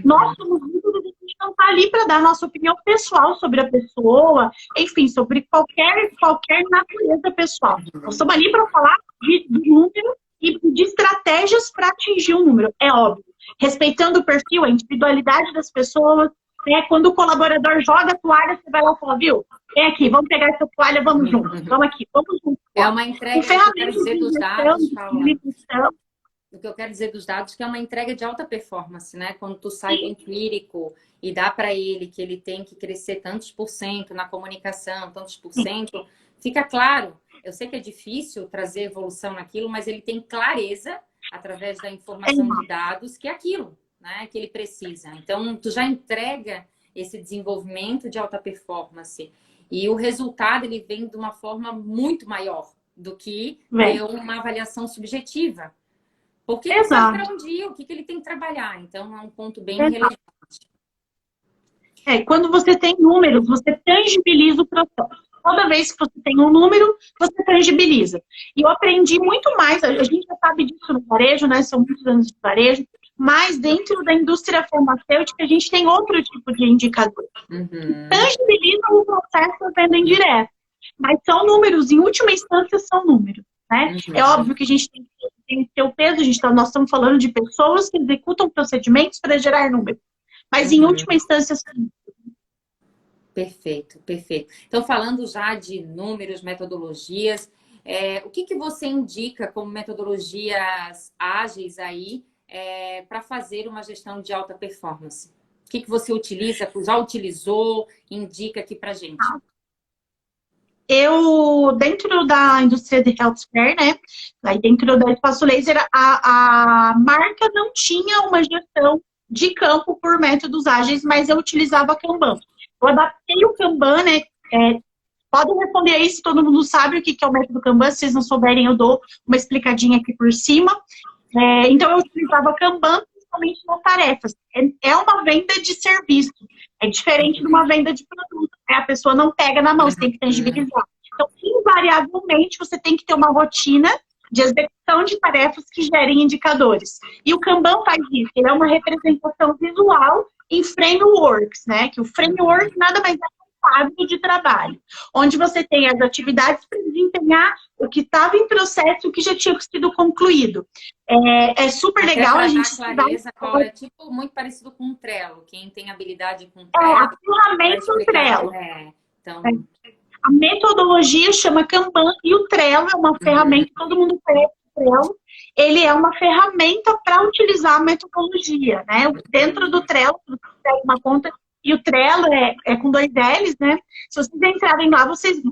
Nós somos líderes, a gente não está ali para dar nossa opinião pessoal sobre a pessoa, enfim, sobre qualquer natureza pessoal. Nós estamos ali para falar de número e de estratégias para atingir um número, é óbvio. Respeitando o perfil, a individualidade das pessoas, né? Quando o colaborador joga a toalha, você vai lá e fala, viu? Vem aqui, vamos pegar essa toalha, vamos juntos, vamos aqui, vamos juntos. É uma entrega, que eu quero dizer dos dados, Paula. O que eu quero dizer dos dados que é uma entrega de alta performance, né? Quando tu sai do empírico e dá para ele que ele tem que crescer tantos por cento na comunicação, tantos por cento, fica claro. Eu sei que é difícil trazer evolução naquilo, mas ele tem clareza, através da informação de dados, que é aquilo, né, que ele precisa. Então, tu já entrega esse desenvolvimento de alta performance. E o resultado, ele vem de uma forma muito maior do que ter uma avaliação subjetiva. Porque ele sabe para onde ir, o que ele tem que trabalhar. Então, é um ponto bem relevante. Quando você tem números, você tangibiliza o processo. Toda vez que você tem um número, você tangibiliza. E eu aprendi muito mais, a gente já sabe disso no varejo, né? São muitos anos de varejo, mas dentro da indústria farmacêutica a gente tem outro tipo de indicador. Tangibiliza o processo da venda indireta. Mas são números, em última instância são números, né? É óbvio que a gente tem que ter o peso, nós estamos falando de pessoas que executam procedimentos para gerar números. Mas em última instância são números. Perfeito, perfeito. Então, falando já de números, metodologias, o que você indica como metodologias ágeis aí para fazer uma gestão de alta performance? O que você utiliza, já utilizou, indica aqui para gente? dentro da indústria de healthcare, né, aí dentro da Espaço Laser, a marca não tinha uma gestão de campo por métodos ágeis, mas eu utilizava Kanban. Eu adaptei o Kanban, né, podem responder aí se todo mundo sabe o que é o método Kanban. Se vocês não souberem, eu dou uma explicadinha aqui por cima. Então, eu utilizava Kanban principalmente nas tarefas. É uma venda de serviço. É diferente de uma venda de produto. Né? A pessoa não pega na mão, você tem que tangibilizar. Então, invariavelmente, você tem que ter uma rotina de execução de tarefas que gerem indicadores. E o Kanban faz isso. Ele é uma representação visual em frameworks, né? Que o framework nada mais é quadro de trabalho, onde você tem as atividades para desempenhar o que estava em processo, o que já tinha sido concluído. É super legal a gente clareza, Paula, é tipo muito parecido com o Trello. Quem tem habilidade com o Trello... a ferramenta do Trello. Então... A metodologia chama Kanban e o Trello é uma ferramenta, todo mundo conhece o Trello. Ele é uma ferramenta para utilizar a metodologia, né? Dentro do Trello, você tem uma conta. E o Trello é com 2 L's, né? Se vocês entrarem lá, vocês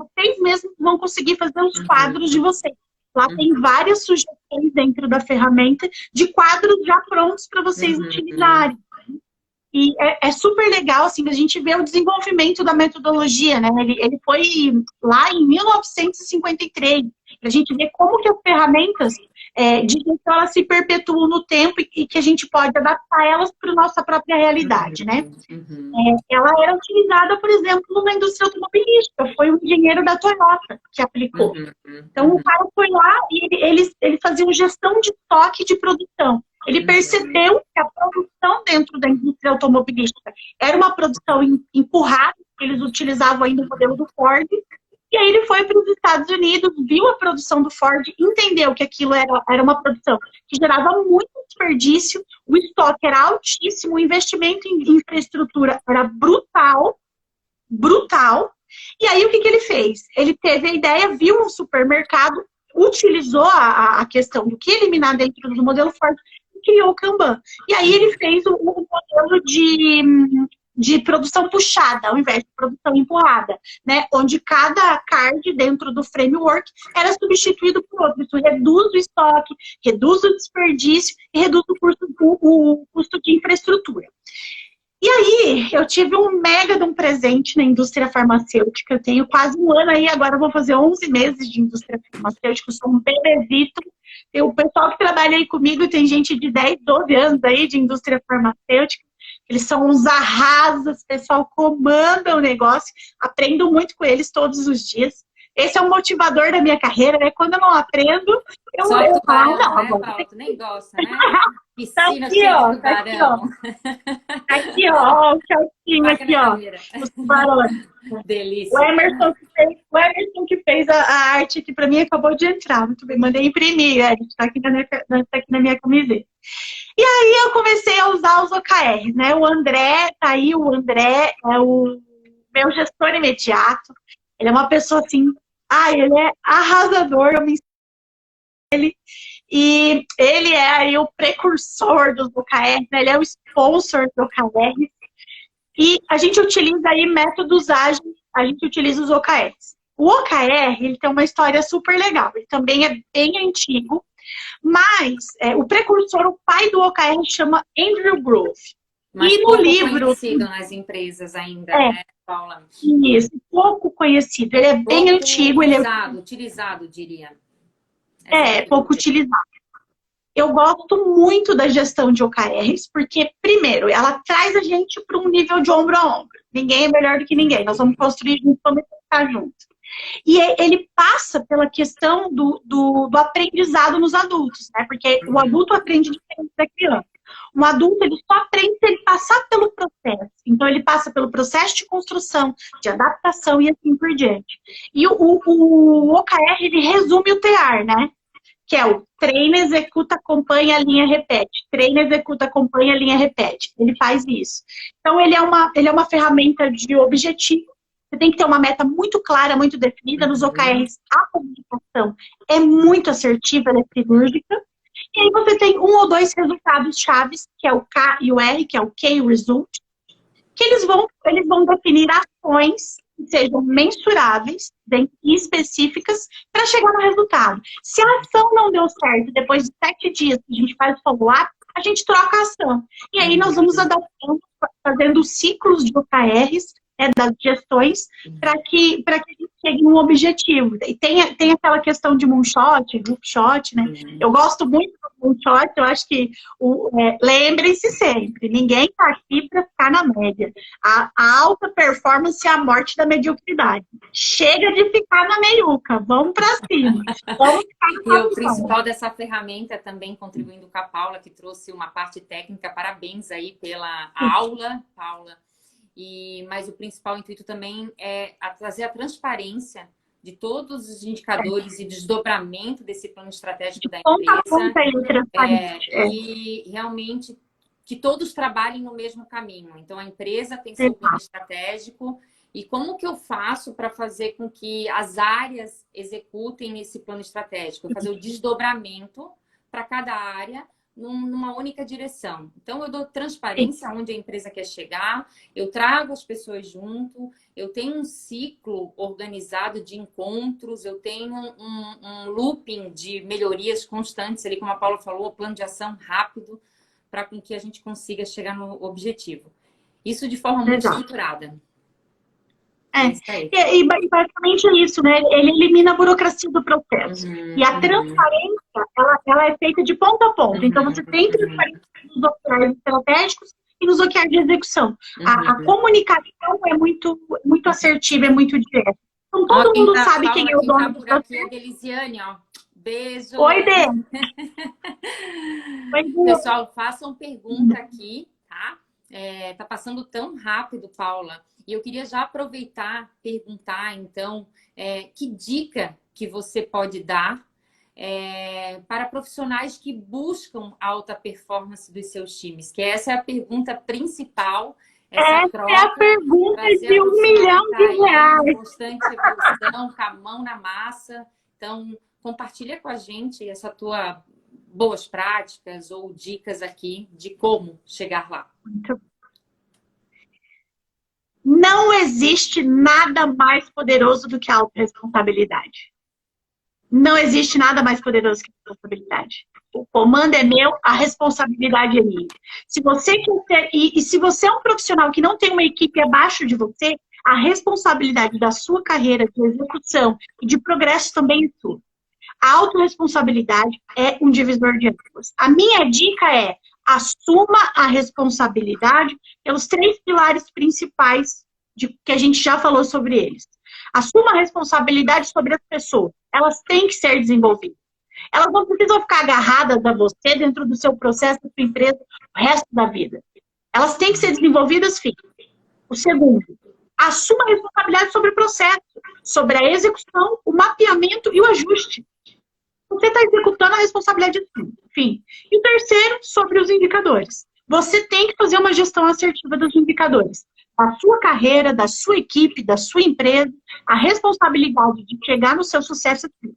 mesmos vão conseguir fazer os quadros de vocês. Lá tem várias sugestões dentro da ferramenta de quadros já prontos para vocês utilizarem. E é super legal, assim, a gente vê o desenvolvimento da metodologia, né? Ele foi lá em 1953. A gente vê como que as ferramentas de gestão elas se perpetuam no tempo e que a gente pode adaptar elas para a nossa própria realidade, né? Ela era utilizada, por exemplo, na indústria automobilística. Foi um engenheiro da Toyota que aplicou. Então, o cara foi lá e eles faziam gestão de estoque de produção. Ele percebeu que a produção dentro da indústria automobilística era uma produção empurrada, eles utilizavam ainda o modelo do Ford, e aí ele foi para os Estados Unidos, viu a produção do Ford, entendeu que aquilo era uma produção que gerava muito desperdício, o estoque era altíssimo, o investimento em infraestrutura era brutal, e aí o que ele fez? Ele teve a ideia, viu um supermercado, utilizou a questão do que eliminar dentro do modelo Ford, criou o Kanban. E aí ele fez o modelo de produção puxada, ao invés de produção empurrada, né? Onde cada card dentro do framework era substituído por outro. Isso reduz o estoque, reduz o desperdício e reduz o custo de infraestrutura. E aí, eu tive um mega de um presente na indústria farmacêutica. Eu tenho quase um ano aí, agora eu vou fazer 11 meses de indústria farmacêutica. Eu sou um bebezito. O pessoal que trabalha aí comigo tem gente de 10, 12 anos aí de indústria farmacêutica. Eles são uns arrasas, o pessoal comanda o negócio. Aprendo muito com eles todos os dias. Esse é o motivador da minha carreira, né? Quando eu não aprendo, eu falo, não, né, Paulo? Tu nem gosta, né? Piscina aqui, ó, aqui, ó. Aqui, ó, o calcinho aqui, ó. Os tubarões. Delícia. O Emerson que fez a arte aqui pra mim acabou de entrar. Muito bem, mandei imprimir. A gente tá aqui na minha camiseta. E aí eu comecei a usar os OKRs, né? O André, tá aí, o André é o meu gestor imediato. Ele é uma pessoa assim, ele é arrasador, eu me ensino ele. E ele é aí o precursor dos OKRs, né? Ele é o sponsor do OKRs. E a gente utiliza aí métodos ágeis, a gente utiliza os OKRs. O OKR, ele tem uma história super legal, ele também é bem antigo, mas o precursor, o pai do OKR, chama Andrew Grove. Mas e no livro conhecido nas empresas ainda, né, Paula? Isso, pouco conhecido. Ele é bem antigo. Utilizado, diria. Pouco utilizado. Eu gosto muito da gestão de OKRs, porque, primeiro, ela traz a gente para um nível de ombro a ombro. Ninguém é melhor do que ninguém. Nós vamos construir juntos, vamos ficar juntos. E ele passa pela questão do aprendizado nos adultos, né? Porque o adulto aprende diferente da criança. Um adulto, ele só aprende se ele passar pelo processo. Então, ele passa pelo processo de construção, de adaptação e assim por diante. E o OKR, ele resume o TEAR, né? Que é o treina, executa, acompanha, linha, repete. Treina, executa, acompanha, linha, repete. Ele faz isso. Então, ele é uma ferramenta de objetivo. Você tem que ter uma meta muito clara, muito definida. Nos OKRs, a comunicação é muito assertiva, ela é cirúrgica. E aí você tem 1 ou 2 resultados chaves, que é o K e o R, que é o Key Result, que eles vão definir ações que sejam mensuráveis, bem específicas, para chegar no resultado. Se a ação não deu certo, depois de 7 dias que a gente faz o follow-up, a gente troca a ação. E aí nós vamos adaptando, fazendo ciclos de OKRs, das gestões, para que a gente chegue num objetivo. E tem aquela questão de moonshot, groupshot, né? Eu gosto muito do moonshot, eu acho que lembrem-se sempre, ninguém está aqui para ficar na média. A alta performance é a morte da mediocridade. Chega de ficar na meiuca, vamos para cima. Vamos e o principal dessa ferramenta, também contribuindo com a Paula, que trouxe uma parte técnica, parabéns aí pela aula, Paula. Mas o principal intuito também é trazer a transparência de todos os indicadores e desdobramento desse plano estratégico da empresa. E realmente que todos trabalhem no mesmo caminho. Então, a empresa tem seu plano estratégico. E como que eu faço para fazer com que as áreas executem esse plano estratégico? Fazer o desdobramento para cada área numa única direção. Então, eu dou transparência onde a empresa quer chegar, eu trago as pessoas junto, eu tenho um ciclo organizado de encontros, eu tenho um looping de melhorias constantes, ali, como a Paula falou, plano de ação rápido, para que a gente consiga chegar no objetivo. Isso de forma muito estruturada. E basicamente é isso, né? Ele elimina a burocracia do processo. E a transparência, ela é feita de ponta a ponta. Então, você tem transparência nos OKRs estratégicos e nos OKRs de execução. A comunicação é muito assertiva, é muito direta. Então, todo mundo sabe quem é o dono do processo. Aqui é a Delisiane, ó. Beijo. Oi, Dê. Pessoal, façam pergunta aqui, tá? Tá passando tão rápido, Paula. E eu queria já aproveitar, perguntar, então, que dica que você pode dar para profissionais que buscam alta performance dos seus times? Que essa é a pergunta principal. Essa é a pergunta de R$1 milhão. Constante evolução, com a mão na massa. Então, compartilha com a gente essa tua boas práticas ou dicas aqui de como chegar lá. Muito bom. Não existe nada mais poderoso do que a autorresponsabilidade. Não existe nada mais poderoso que a responsabilidade. O comando é meu, a responsabilidade é minha. Se você quer e se você é um profissional que não tem uma equipe abaixo de você, a responsabilidade da sua carreira de execução e de progresso também é sua. A autorresponsabilidade é um divisor de águas. A minha dica é: assuma a responsabilidade pelos 3 pilares principais que a gente já falou sobre eles. Assuma a responsabilidade sobre as pessoas. Elas têm que ser desenvolvidas. Elas não precisam ficar agarradas a você dentro do seu processo, da sua empresa, o resto da vida. Elas têm que ser desenvolvidas, filho. O segundo, assuma a responsabilidade sobre o processo, sobre a execução, o mapeamento e o ajuste. Você está executando a responsabilidade de tudo. Enfim. E o terceiro, sobre os indicadores. Você tem que fazer uma gestão assertiva dos indicadores. Da sua carreira, da sua equipe, da sua empresa, a responsabilidade de chegar no seu sucesso é tudo.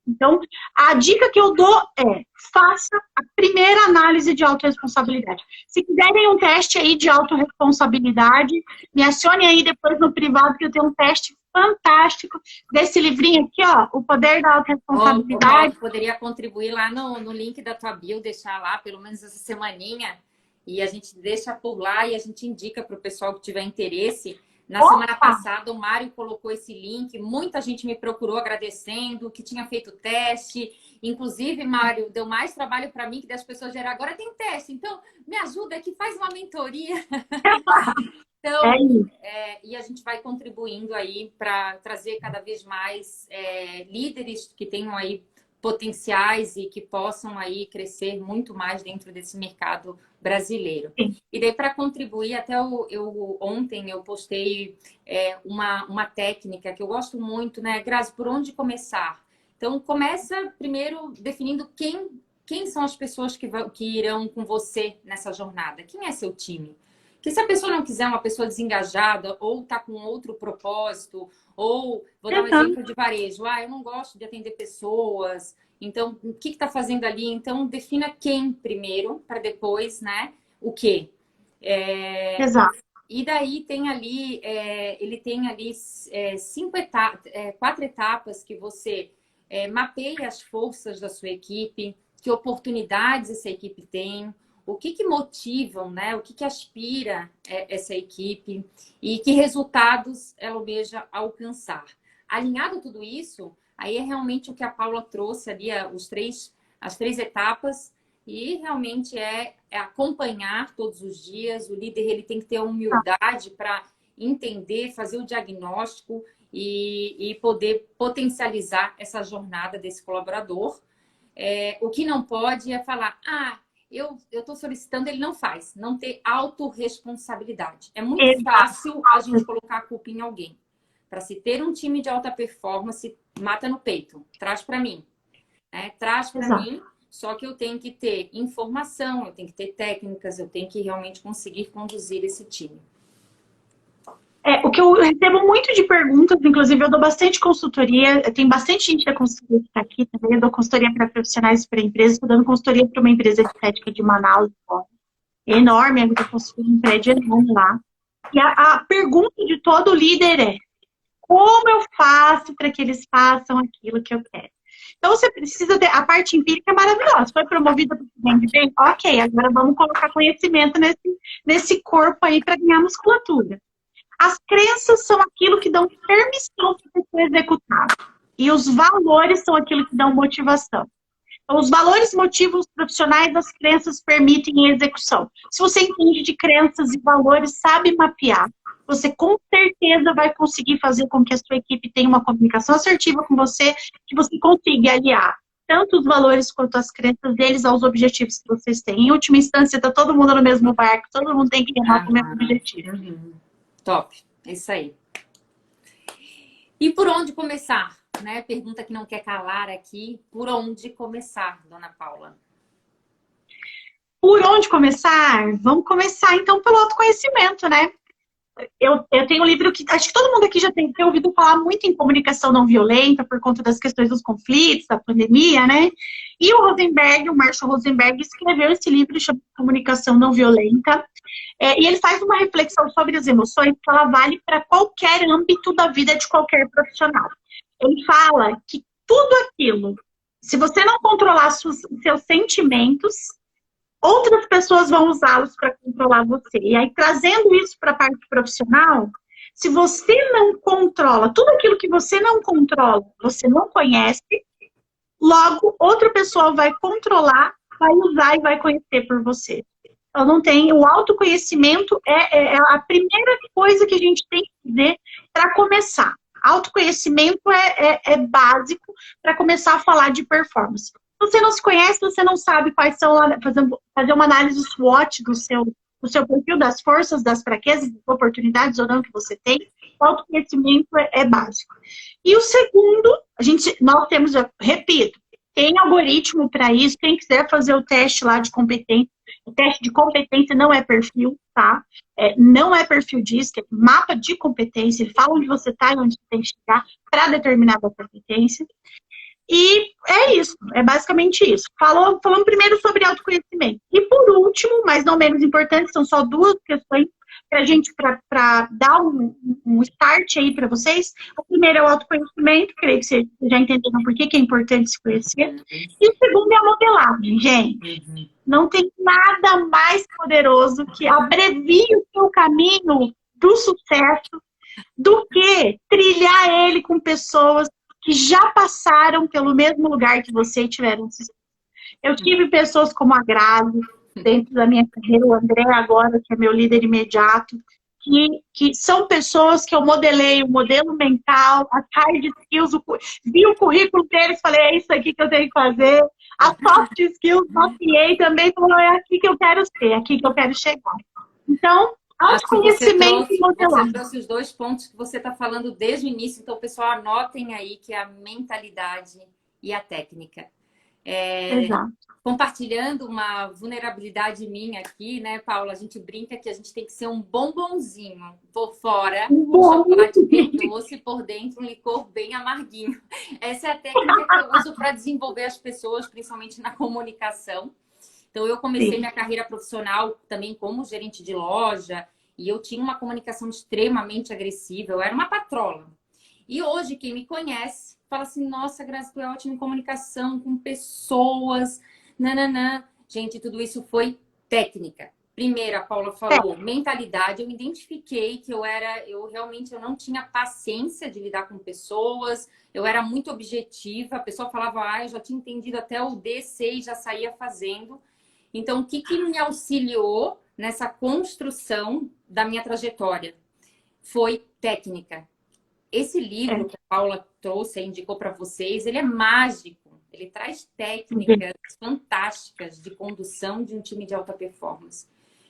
Então, a dica que eu dou é: faça a primeira análise de autorresponsabilidade. Se quiserem um teste aí de autorresponsabilidade, me acione aí depois no privado, que eu tenho um teste fantástico desse livrinho aqui, ó, O Poder da Autorresponsabilidade. Poderia contribuir lá no link da tua bio, deixar lá pelo menos essa semaninha, e a gente deixa por lá e a gente indica para o pessoal que tiver interesse. Na semana passada, o Mário colocou esse link, muita gente me procurou agradecendo, que tinha feito teste. Inclusive, Mário, deu mais trabalho para mim que das pessoas gerar. Agora tem teste, então me ajuda aqui, faz uma mentoria. Então, e a gente vai contribuindo aí para trazer cada vez mais líderes que tenham aí potenciais e que possam aí crescer muito mais dentro desse mercado brasileiro. Sim. E daí, para contribuir, até ontem eu postei uma técnica que eu gosto muito, né, Grazi, por onde começar? Então, começa primeiro definindo quem são as pessoas que irão com você nessa jornada. Quem é seu time? Porque se a pessoa não quiser uma pessoa desengajada ou está com outro propósito, ou, vou dar um exemplo de varejo, eu não gosto de atender pessoas, então, o que está fazendo ali? Então, defina quem primeiro, para depois, né, o quê? Exato. E daí tem ali, ele tem ali 4 etapas que você mapeia as forças da sua equipe, que oportunidades essa equipe tem, o que motivam, né? O que aspira essa equipe e que resultados ela almeja alcançar. Alinhado tudo isso, aí é realmente o que a Paula trouxe ali, as três etapas, e realmente é acompanhar todos os dias. O líder ele tem que ter a humildade para entender, fazer o diagnóstico e poder potencializar essa jornada desse colaborador. O que não pode é falar, eu estou solicitando, ele não faz. Não ter autorresponsabilidade. É muito fácil a gente colocar a culpa em alguém. Para se ter um time de alta performance, mata no peito. Traz para mim. Traz para mim, só que eu tenho que ter informação, eu tenho que ter técnicas, eu tenho que realmente conseguir conduzir esse time. O que eu recebo muito de perguntas, inclusive eu dou bastante consultoria, tem bastante gente da consultoria que está aqui também, eu dou consultoria para profissionais e para empresas, estou dando consultoria para uma empresa de estética de Manaus, enorme, eu estou construindo um prédio enorme lá. E a pergunta de todo líder é, como eu faço para que eles façam aquilo que eu quero? Então, você precisa ter... A parte empírica é maravilhosa. Foi promovida para o de bem? Ok, agora vamos colocar conhecimento nesse corpo aí para ganhar musculatura. As crenças são aquilo que dão permissão para você executar. E os valores são aquilo que dão motivação. Então, os valores motivam os profissionais, as crenças permitem a execução. Se você entende de crenças e valores, sabe mapear, você com certeza vai conseguir fazer com que a sua equipe tenha uma comunicação assertiva com você, que você consiga aliar tanto os valores quanto as crenças deles aos objetivos que vocês têm. Em última instância, está todo mundo no mesmo barco, todo mundo tem que remar para o mesmo objetivo. Top, é isso aí. E por onde começar? Né? Pergunta que não quer calar aqui. Por onde começar, dona Paula? Por onde começar? Vamos começar, então, pelo autoconhecimento, né? Eu tenho um livro que acho que todo mundo aqui já tem ouvido falar muito em comunicação não violenta por conta das questões dos conflitos, da pandemia, né? E o Marshall Rosenberg, escreveu esse livro chamado Comunicação Não Violenta. E ele faz uma reflexão sobre as emoções que ela vale para qualquer âmbito da vida de qualquer profissional. Ele fala que tudo aquilo, se você não controlar seus sentimentos, outras pessoas vão usá-los para controlar você. E aí, trazendo isso para a parte profissional, se você não controla, tudo aquilo que você não controla, você não conhece, logo outra pessoa vai controlar, vai usar e vai conhecer por você. Então, não tem, o autoconhecimento é a primeira coisa que a gente tem que fazer para começar. Autoconhecimento é básico para começar a falar de performance. Se você não se conhece, você não sabe quais são, fazer uma análise SWOT do seu perfil, das forças, das fraquezas, das oportunidades ou não que você tem, o autoconhecimento é básico. E o segundo, nós temos, repito, tem algoritmo para isso, quem quiser fazer o teste lá de competência, o teste de competência não é perfil, tá? Não é perfil disso, é mapa de competência, ele fala onde você está e onde você tem que chegar para determinada competência. E é isso, é basicamente isso. Falamos primeiro sobre autoconhecimento. E por último, mas não menos importante, são só duas questões para dar um start aí para vocês. O primeiro é o autoconhecimento, creio que vocês já entenderam por que é importante se conhecer. E o segundo é a modelagem, gente. Não tem nada mais poderoso que abrevie o seu caminho do sucesso do que trilhar ele com pessoas que já passaram pelo mesmo lugar que você e tiveram sucesso. Eu tive pessoas como a Grazi, dentro da minha carreira, o André agora, que é meu líder imediato, que são pessoas que eu modelei o modelo mental, as hard skills, vi o currículo deles, falei, é isso aqui que eu tenho que fazer. As soft skills, mapeei também, falei, é aqui que eu quero ser, é aqui que eu quero chegar. Então, autoconhecimento e modelagem. Você trouxe os dois pontos que você está falando desde o início, então, pessoal, anotem aí que é a mentalidade e a técnica. Exato. Compartilhando uma vulnerabilidade minha aqui, né, Paula? A gente brinca que a gente tem que ser um bombonzinho por fora, um chocolate bem doce, por dentro um licor bem amarguinho. Essa é a técnica que eu uso para desenvolver as pessoas, principalmente na comunicação. Então, eu comecei minha carreira profissional também como gerente de loja E eu tinha uma comunicação extremamente agressiva, eu era uma patrola. E hoje, quem me conhece, fala assim, nossa, Graça, tu é ótima em comunicação com pessoas, nananã. Gente, tudo isso foi técnica. Primeiro, a Paula falou mentalidade. Eu identifiquei que eu realmente não tinha paciência de lidar com pessoas. Eu era muito objetiva. A pessoa falava, eu já tinha entendido até o DC e já saía fazendo. Então, o que me auxiliou nessa construção da minha trajetória? Foi técnica. Esse livro que a Paula trouxe e indicou para vocês, ele é mágico. Ele traz técnicas fantásticas de condução de um time de alta performance.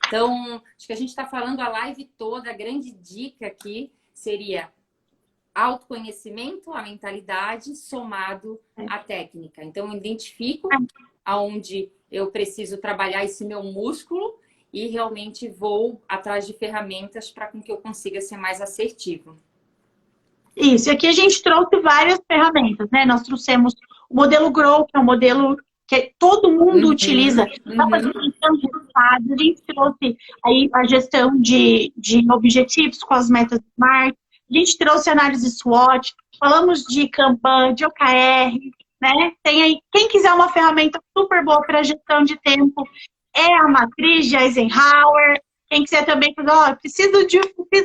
Então, acho que a gente está falando a live toda, a grande dica aqui seria autoconhecimento, a mentalidade, somado à técnica. Então, eu identifico aonde eu preciso trabalhar esse meu músculo e realmente vou atrás de ferramentas para que eu consiga ser mais assertivo. Isso, e aqui a gente trouxe várias ferramentas, né? Nós trouxemos o modelo Grow, que é um modelo que todo mundo utiliza para fazer gestão de resultados. A gente trouxe aí a gestão de objetivos com as metas SMART. A gente trouxe análise SWOT, falamos de Kanban, de OKR, né? Tem aí, quem quiser uma ferramenta super boa para gestão de tempo, é a matriz de Eisenhower. Quem quiser também fazer, preciso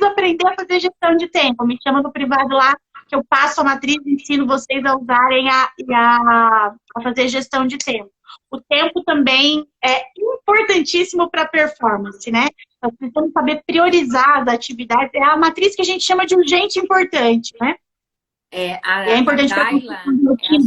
aprender a fazer gestão de tempo. Me chama no privado lá, que eu passo a matriz e ensino vocês a usarem a fazer gestão de tempo. O tempo também é importantíssimo para a performance, né? Nós precisamos saber priorizar as atividades. É a matriz que a gente chama de urgente e importante, né? É importante para acho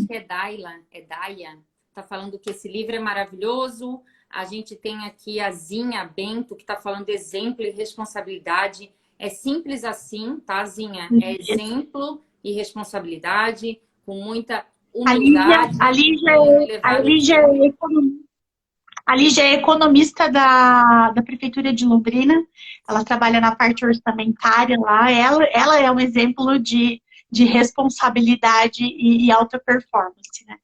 que é Daia, está falando que esse livro é maravilhoso. A gente tem aqui a Zinha Bento, que está falando exemplo e responsabilidade. É simples assim, tá, Zinha? É exemplo e responsabilidade, com muita humildade. A Lígia é economista da Prefeitura de Londrina. Ela trabalha na parte orçamentária lá. Ela é um exemplo de responsabilidade e alta performance, né?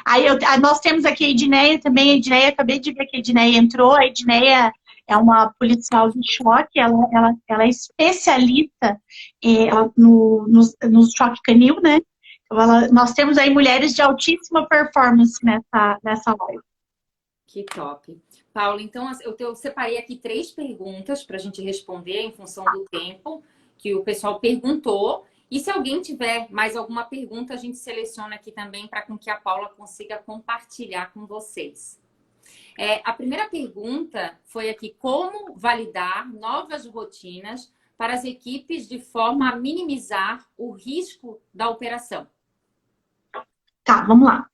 Aí nós temos aqui a Edneia também. A Edneia, acabei de ver que a Edneia entrou. A Edneia é uma policial de choque. Ela é especialista no choque canil, né? Então, nós temos aí mulheres de altíssima performance nessa live. Que top. Paula, então eu separei aqui 3 perguntas para a gente responder em função do tempo que o pessoal perguntou. E se alguém tiver mais alguma pergunta, a gente seleciona aqui também para que a Paula consiga compartilhar com vocês. A primeira pergunta foi aqui, como validar novas rotinas para as equipes de forma a minimizar o risco da operação? Tá, vamos lá.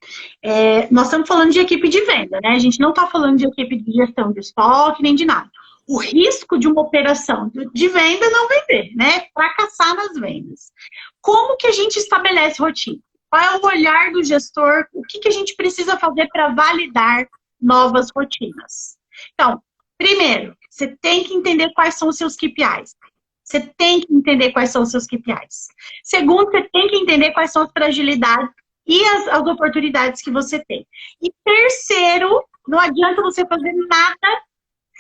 Nós estamos falando de equipe de venda, né? A gente não está falando de equipe de gestão de estoque, nem de nada. O risco de uma operação de venda é não vender, né? Fracassar nas vendas. Como que a gente estabelece rotina? Qual é o olhar do gestor? O que a gente precisa fazer para validar novas rotinas? Então, primeiro, você tem que entender quais são os seus KPIs. Você tem que entender quais são os seus KPIs. Segundo, você tem que entender quais são as fragilidades e as oportunidades que você tem. E terceiro, não adianta você fazer nada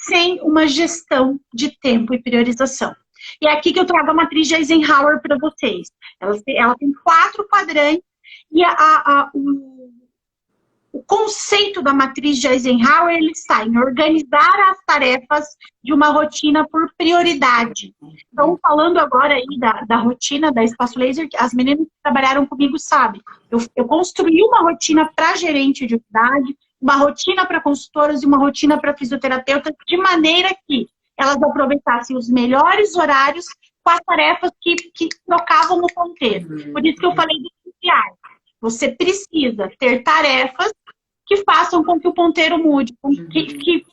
sem uma gestão de tempo e priorização. E é aqui que eu trago a matriz de Eisenhower para vocês. Ela tem 4 quadrantes e o conceito da matriz de Eisenhower ele está em organizar as tarefas de uma rotina por prioridade. Então, falando agora aí da rotina da Espaço Laser, as meninas que trabalharam comigo sabem. Eu construí uma rotina para gerente de unidade, uma rotina para consultoras e uma rotina para fisioterapeutas, de maneira que elas aproveitassem os melhores horários com as tarefas que trocavam no ponteiro. Por isso que eu falei do KPI. Você precisa ter tarefas que façam com que o ponteiro mude, que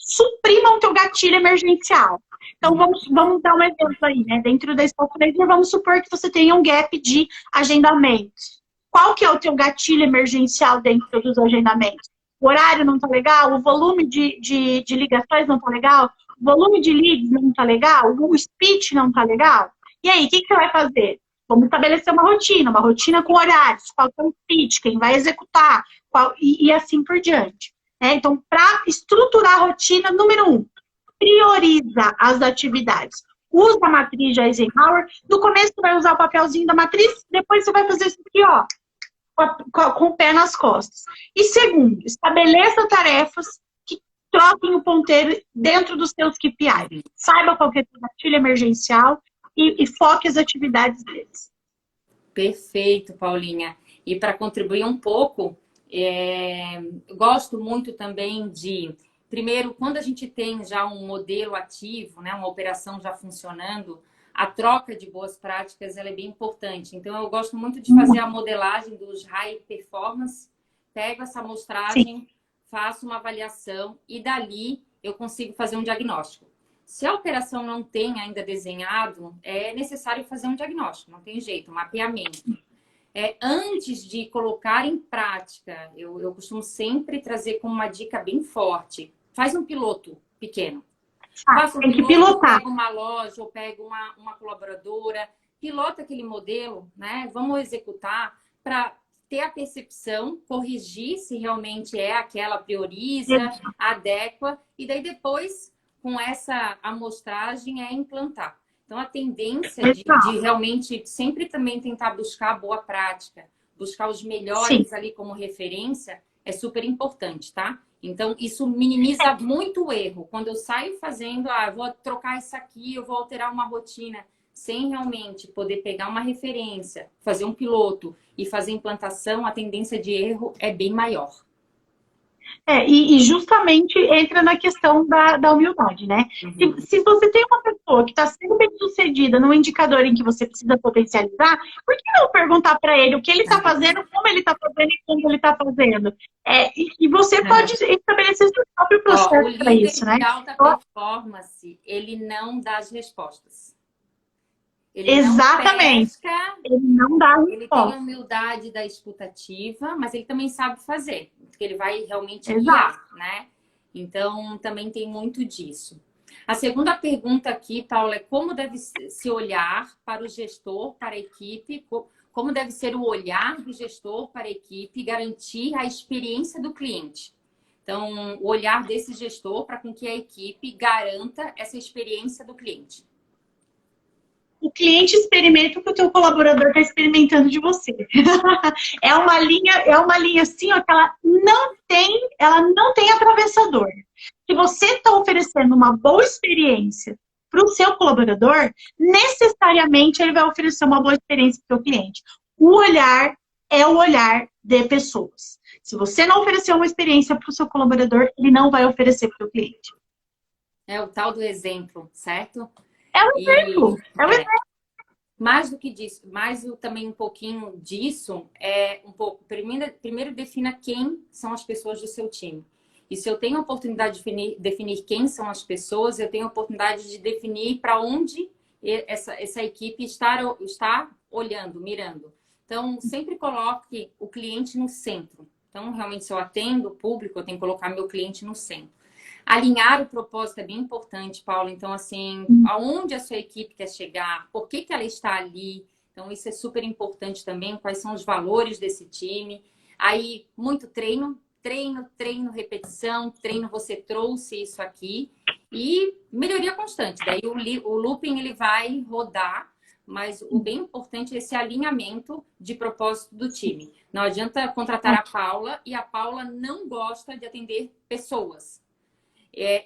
suprimam o teu gatilho emergencial. Então, vamos dar um exemplo aí, né? Dentro da Espaço Laser, vamos supor que você tenha um gap de agendamentos. Qual que é o teu gatilho emergencial dentro dos agendamentos? O horário não tá legal? O volume de ligações não tá legal? O volume de leads não tá legal? O speech não tá legal? E aí, o que você vai fazer? Vamos estabelecer uma rotina com horários, qual é o speech, quem vai executar, e assim por diante. Então, para estruturar a rotina, número 1, prioriza as atividades. Usa a matriz de Eisenhower. No começo você vai usar o papelzinho da matriz, depois você vai fazer isso aqui, ó, com o pé nas costas. E segundo, estabeleça tarefas que troquem o ponteiro dentro dos seus KPIs. Saiba qual que é o gatilho emergencial e foque as atividades deles. Perfeito, Paulinha. E para contribuir um pouco, gosto muito também de... Primeiro, quando a gente tem já um modelo ativo, né, uma operação já funcionando, a troca de boas práticas ela é bem importante. Então, eu gosto muito de fazer a modelagem dos high performance, pego essa amostragem, sim, faço uma avaliação e dali eu consigo fazer um diagnóstico. Se a operação não tem ainda desenhado, é necessário fazer um diagnóstico, não tem jeito, um mapeamento. Antes de colocar em prática, eu costumo sempre trazer como uma dica bem forte, faz um piloto pequeno. Tem que pilotar. Pega uma loja ou pega uma colaboradora, pilota aquele modelo, né? Vamos executar para ter a percepção, corrigir se realmente é aquela, prioriza, adequa, e daí depois, com essa amostragem, implantar. Então, a tendência de realmente sempre também tentar buscar a boa prática, buscar os melhores, sim, ali como referência, é super importante, tá? Então, isso minimiza muito o erro. Quando eu saio fazendo, vou trocar isso aqui, eu vou alterar uma rotina, sem realmente poder pegar uma referência, fazer um piloto e fazer implantação, a tendência de erro é bem maior. E justamente entra na questão da humildade, né? Uhum. Se você tem uma pessoa que está sendo bem-sucedida num indicador em que você precisa potencializar, por que não perguntar para ele o que ele está fazendo, como ele está fazendo e como ele está fazendo? E você pode estabelecer seu próprio processo para isso, né? O líder de alta performance, ele não dá as respostas. Ele exatamente. Não pesca, ele não dá resposta. Ele tem a humildade da escutativa, mas ele também sabe fazer, porque ele vai realmente guiar, né? Então, também tem muito disso. A segunda pergunta aqui, Paula, é como deve se olhar para o gestor, para a equipe, como deve ser o olhar do gestor para a equipe e garantir a experiência do cliente. Então, o olhar desse gestor para com que a equipe garanta essa experiência do cliente. O cliente experimenta o que o teu colaborador está experimentando de você. É uma linha assim, ó, que ela não tem atravessador. Se você está oferecendo uma boa experiência para o seu colaborador, necessariamente ele vai oferecer uma boa experiência para o seu cliente. O olhar é o olhar de pessoas. Se você não oferecer uma experiência para o seu colaborador, ele não vai oferecer para o seu cliente. É o tal do exemplo, certo? É um exemplo. Mais do que disso, também um pouquinho disso, primeiro defina quem são as pessoas do seu time. E se eu tenho a oportunidade de definir quem são as pessoas, eu tenho a oportunidade de definir para onde essa equipe está olhando, mirando. Então, sempre coloque o cliente no centro. Então, realmente, se eu atendo o público, eu tenho que colocar meu cliente no centro. Alinhar o propósito é bem importante, Paula. Então, assim, aonde a sua equipe quer chegar, por que ela está ali. Então, isso é super importante também, quais são os valores desse time. Aí, muito treino, repetição, você trouxe isso aqui. E melhoria constante. Daí, o looping, ele vai rodar, mas o bem importante é esse alinhamento de propósito do time. Não adianta contratar a Paula e a Paula não gosta de atender pessoas.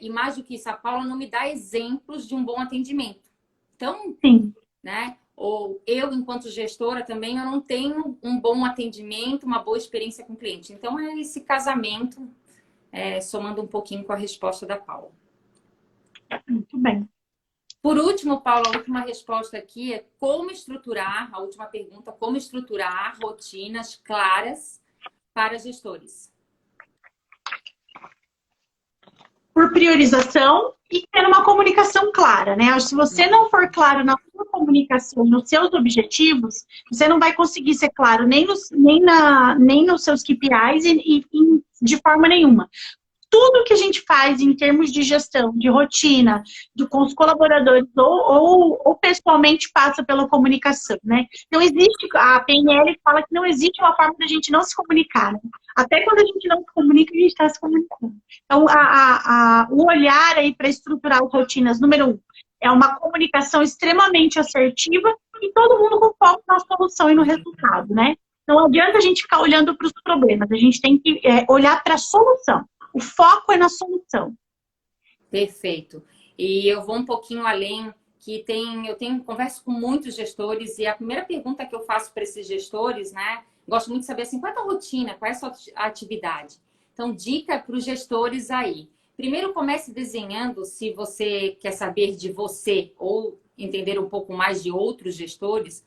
E mais do que isso, a Paula não me dá exemplos de um bom atendimento. Então, sim, né? Ou eu, enquanto gestora, também eu não tenho um bom atendimento, uma boa experiência com o cliente. Então, é esse casamento, somando um pouquinho com a resposta da Paula. Muito bem. Por último, Paula, a última resposta aqui é a última pergunta, como estruturar rotinas claras para gestores. Por priorização e tendo uma comunicação clara, né? Se você não for claro na sua comunicação, nos seus objetivos, você não vai conseguir ser claro nem nos seus KPIs e de forma nenhuma. tudo que a gente faz em termos de gestão, de rotina, com os colaboradores ou pessoalmente passa pela comunicação, né? Não existe, a PNL fala que não existe uma forma da gente não se comunicar, né? Até quando a gente não se comunica, a gente está se comunicando. Então, o olhar aí para estruturar as rotinas, número 1, é uma comunicação extremamente assertiva e todo mundo com foco na solução e no resultado, né? Não adianta a gente ficar olhando para os problemas, a gente tem que olhar para a solução. O foco é na solução. Perfeito. E eu vou um pouquinho além, converso com muitos gestores e a primeira pergunta que eu faço para esses gestores, né? Gosto muito de saber assim, qual é a tua rotina, qual é a sua atividade. Então, dica para os gestores aí. Primeiro, comece desenhando, se você quer saber de você ou entender um pouco mais de outros gestores,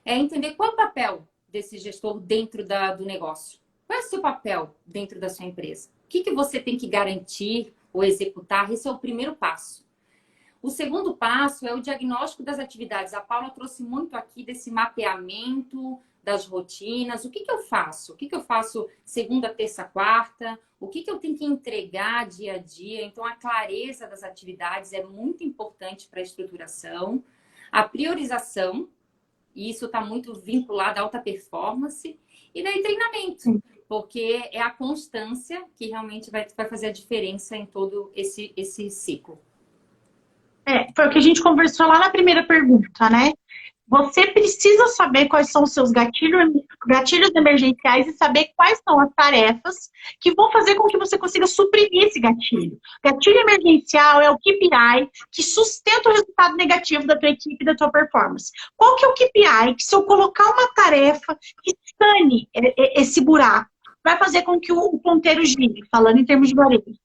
entender qual é o papel desse gestor dentro do negócio. Qual é o seu papel dentro da sua empresa? O que você tem que garantir ou executar? Esse é o primeiro passo. O segundo passo é o diagnóstico das atividades. A Paula trouxe muito aqui desse mapeamento das rotinas. O que eu faço? O que eu faço segunda, terça, quarta? O que eu tenho que entregar dia a dia? Então, a clareza das atividades é muito importante para a estruturação. A priorização, e isso está muito vinculado à alta performance. E daí, treinamento, porque é a constância que realmente vai fazer a diferença em todo esse ciclo. Foi o que a gente conversou lá na primeira pergunta, né? Você precisa saber quais são os seus gatilhos emergenciais e saber quais são as tarefas que vão fazer com que você consiga suprimir esse gatilho. Gatilho emergencial é o KPI que sustenta o resultado negativo da tua equipe e da tua performance. Qual que é o KPI que, se eu colocar uma tarefa que sane esse buraco, vai fazer com que o ponteiro gire, falando em termos de varejo?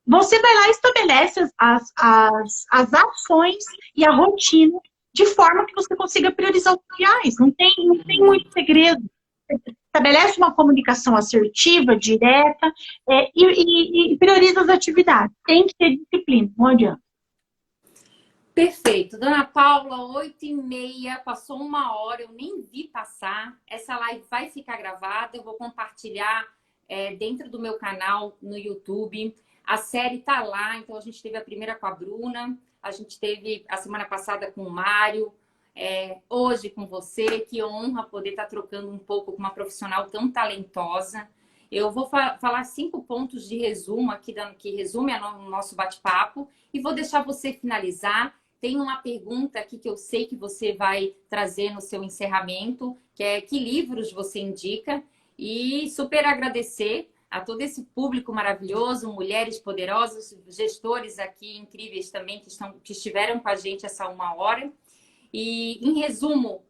Você vai lá e estabelece as ações e a rotina de forma que você consiga priorizar os KPIs. Não tem muito segredo. Você estabelece uma comunicação assertiva, direta, e prioriza as atividades. Tem que ter disciplina, não adianta. Perfeito. Dona Paula, 8h30, passou 1 hora, eu nem vi passar. Essa live vai ficar gravada, eu vou compartilhar dentro do meu canal no YouTube. A série tá lá, então a gente teve a primeira com a Bruna, a gente teve a semana passada com o Mário, hoje com você. Que honra poder estar trocando um pouco com uma profissional tão talentosa. Eu vou falar 5 pontos de resumo aqui, que resume o nosso bate-papo, e vou deixar você finalizar. Tem uma pergunta aqui que eu sei que você vai trazer no seu encerramento, que é: que livros você indica? E super agradecer a todo esse público maravilhoso, mulheres poderosas, gestores aqui incríveis também que estiveram com a gente essa 1 hora. E, em resumo,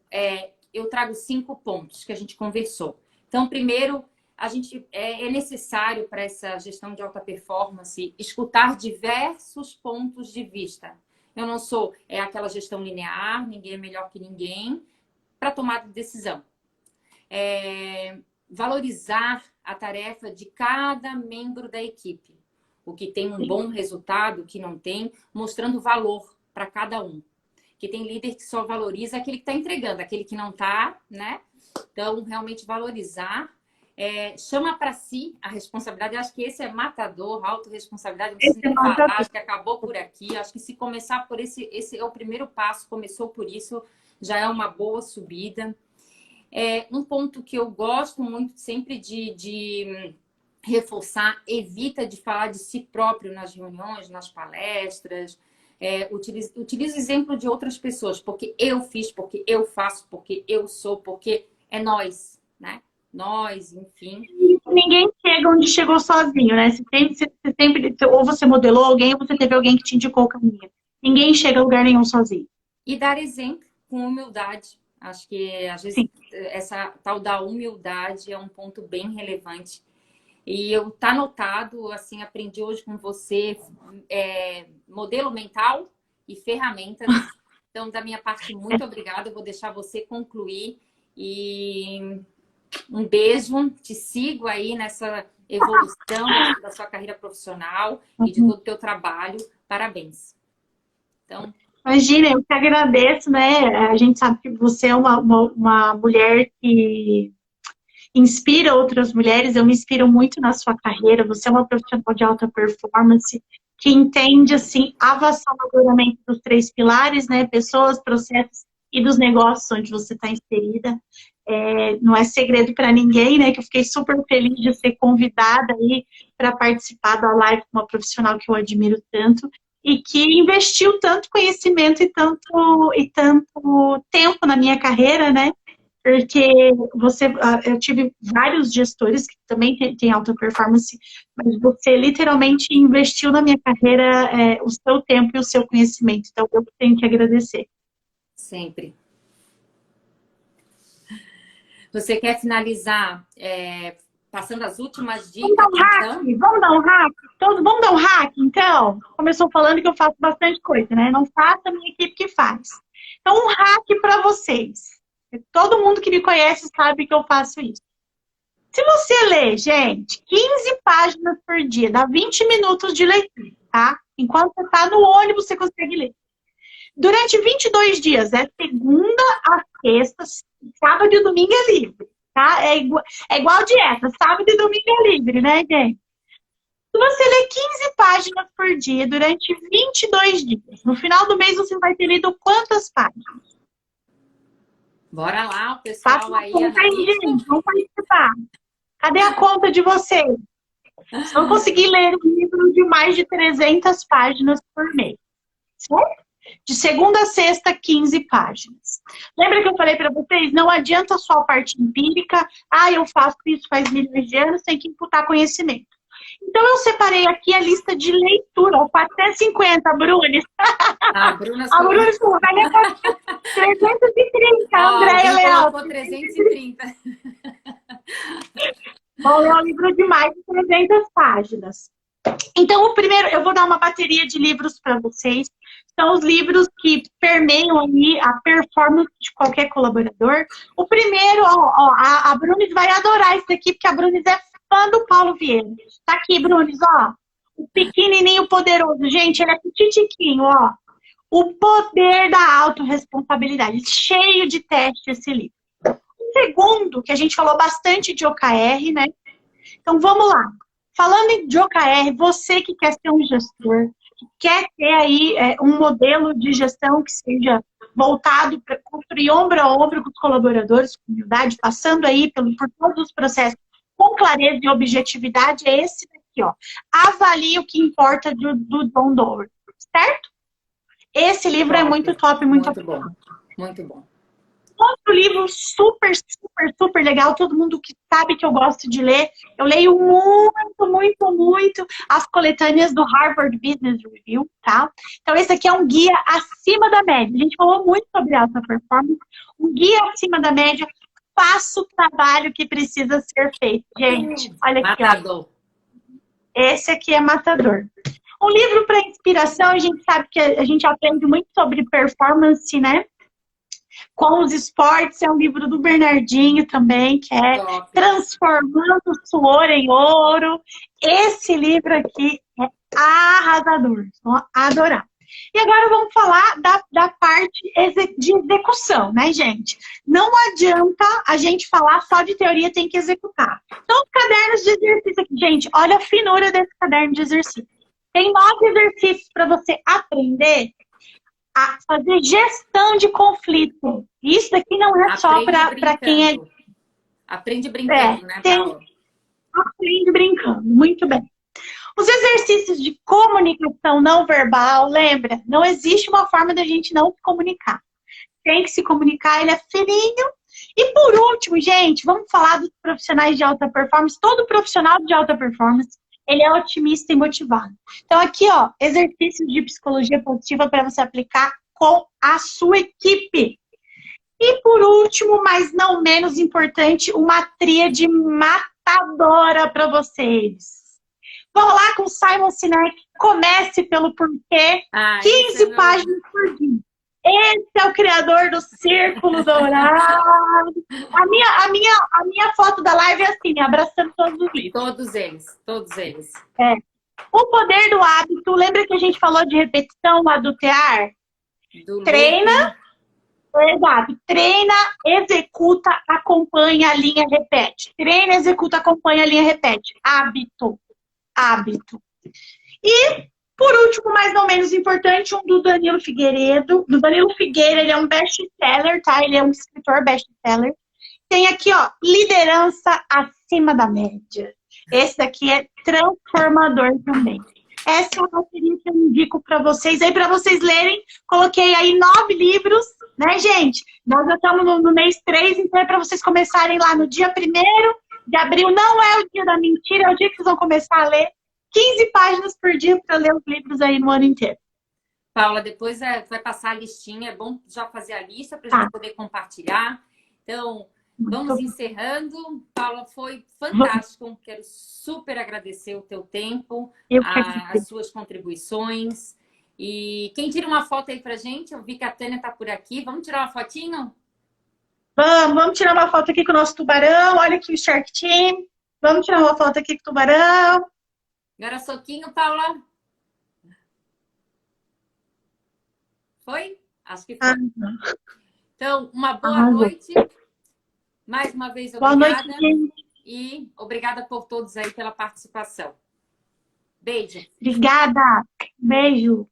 eu trago 5 pontos que a gente conversou. Então, primeiro, é necessário para essa gestão de alta performance escutar diversos pontos de vista. Eu não sou aquela gestão linear, ninguém é melhor que ninguém, para tomar decisão. Valorizar a tarefa de cada membro da equipe. O que tem um bom resultado, o que não tem, mostrando valor para cada um. Que tem líder que só valoriza aquele que está entregando, aquele que não está, né? Então, realmente valorizar. Chama para si a responsabilidade. Eu acho que esse é matador, a autorresponsabilidade. Não preciso nem falar, acho que acabou por aqui. Acho que se começar por esse é o primeiro passo, começou por isso, já é uma boa subida. Um ponto que eu gosto muito sempre de reforçar: evita de falar de si próprio nas reuniões, nas palestras. Utilize o exemplo de outras pessoas, porque eu fiz, porque eu faço, porque eu sou, porque é nós, né? Nós, enfim. Ninguém chega onde chegou sozinho, né? Você sempre, ou você modelou alguém, ou você teve alguém que te indicou o caminho. Ninguém chega a lugar nenhum sozinho. E dar exemplo com humildade. Acho que, às vezes, essa tal da humildade é um ponto bem relevante. E tá anotado, assim, aprendi hoje com você, modelo mental e ferramentas. Então, da minha parte, muito obrigada. Eu vou deixar você concluir. E um beijo. Te sigo aí nessa evolução da sua carreira profissional e de todo o teu trabalho. Parabéns. Então... Imagina, eu que agradeço, né? A gente sabe que você é uma mulher que inspira outras mulheres. Eu me inspiro muito na sua carreira. Você é uma profissional de alta performance que entende, assim, avassaladoramente dos 3 pilares, né? Pessoas, processos e dos negócios onde você está inserida. Não é segredo para ninguém, né? Que eu fiquei super feliz de ser convidada aí para participar da live com uma profissional que eu admiro tanto e que investiu tanto conhecimento e tanto tempo na minha carreira, né? Porque eu tive vários gestores que também têm alta performance, mas você literalmente investiu na minha carreira o seu tempo e o seu conhecimento. Então, eu tenho que agradecer. Sempre. Você quer finalizar passando as últimas dicas? Vamos dar um hack? Vamos dar um hack, então? Começou falando que eu faço bastante coisa, né? Não faço, a minha equipe que faz. Então, um hack para vocês. Todo mundo que me conhece sabe que eu faço isso. Se você ler, gente, 15 páginas por dia, dá 20 minutos de leitura, tá? Enquanto você está no ônibus, você consegue ler. Durante 22 dias, segunda a sexta, sábado e domingo é livre, tá? É igual dieta, sábado e domingo é livre, né, gente? Se você ler 15 páginas por dia durante 22 dias, no final do mês você vai ter lido quantas páginas? Bora lá, o pessoal aí, gente, vamos participar. Cadê a conta de vocês? Se eu conseguir ler um livro de mais de 300 páginas por mês, certo? De segunda a sexta, 15 páginas. Lembra que eu falei para vocês? Não adianta só a parte empírica. Eu faço isso faz milhões de anos, tem que imputar conhecimento. Então, eu separei aqui a lista de leitura. Até 50, Brunes. A Bruna vai ler 330. A Andréia Leal. 330. Bom, é um livro de mais de 300 páginas. Então, o primeiro, eu vou dar uma bateria de livros para vocês. São os livros que permeiam aí a performance de qualquer colaborador. O primeiro, a Brunis vai adorar isso aqui, porque a Brunis é fã do Paulo Vieira. Tá aqui, Brunis, ó. O pequenininho poderoso. Gente, ele é petitiquinho, ó. O poder da autorresponsabilidade. Cheio de teste esse livro. O segundo, que a gente falou bastante de OKR, né? Então, vamos lá. Falando de OKR, você que quer ser um gestor, que quer ter aí um modelo de gestão que seja voltado para construir ombro a ombro com os colaboradores, com humildade, passando aí por todos os processos com clareza e objetividade, é esse daqui, ó. Avalie o que importa do John Doerr, certo? Esse livro é muito top, muito bom. Muito bom. Outro livro super, super, super legal. Todo mundo que sabe que eu gosto de ler. Eu leio muito, muito, muito as coletâneas do Harvard Business Review, tá? Então, esse aqui é um guia acima da média. A gente falou muito sobre alta performance. Um guia acima da média. Faça o trabalho que precisa ser feito. Gente, olha aqui, matador. Ó. Esse aqui é matador. Um livro para inspiração. A gente sabe que a gente aprende muito sobre performance, né? Com os esportes, é um livro do Bernardinho também, que é Transformando o Suor em Ouro. Esse livro aqui é arrasador, vão adorar. E agora vamos falar da parte de execução, né, gente? Não adianta a gente falar só de teoria, tem que executar. Então, os cadernos de exercício aqui, gente, olha a finura desse caderno de exercício. Tem 9 exercícios para você aprender a fazer gestão de conflito. Isso daqui não é só para quem é... Aprende brincando, né, Paula? Aprende brincando, muito bem. Os exercícios de comunicação não verbal, lembra? Não existe uma forma da gente não se comunicar. Tem que se comunicar, ele é fininho. E por último, gente, vamos falar dos profissionais de alta performance. Todo profissional de alta performance, ele é otimista e motivado. Então aqui, ó, exercícios de psicologia positiva para você aplicar com a sua equipe. E por último, mas não menos importante, uma tríade matadora para vocês. Vamos lá com o Simon Sinek. Comece pelo porquê. 15 páginas por dia. Esse é o criador do Círculo Dourado. A minha foto da live é assim, abraçando todos os livros. Todos eles. O poder do hábito. Lembra que a gente falou de repetição, adultear? Treina, Exato. Treina, executa, acompanha, alinha, repete. Treina, executa, acompanha, alinha, repete. Hábito. Hábito. E, por último, mas não menos importante, um do Danilo Figueiredo. Do Danilo Figueira, ele é um best-seller, tá? Ele é um escritor best-seller. Tem aqui, ó, liderança acima da média. Esse daqui é transformador também. Essa é a bateria que eu indico para vocês. Aí, para vocês lerem, coloquei aí 9 livros, né, gente? Nós já estamos no mês 3, então é para vocês começarem lá no dia 1º de abril. Não é o dia da mentira, é o dia que vocês vão começar a ler 15 páginas por dia para ler os livros aí no ano inteiro. Paula, depois vai passar a listinha. É bom já fazer a lista para a gente poder compartilhar. Então, vamos encerrando. Paula, foi fantástico. Quero super agradecer o teu tempo, as suas contribuições. E quem tira uma foto aí pra gente? Eu vi que a Tânia tá por aqui. Vamos tirar uma fotinho? Vamos tirar uma foto aqui com o nosso tubarão. Olha aqui o Shark Team. Vamos tirar uma foto aqui com o tubarão. Agora soquinho, Paula. Foi? Acho que foi. Então, uma boa noite. Mais uma vez, obrigada. Boa noite, e obrigada por todos aí pela participação. Beijo. Obrigada. Beijo.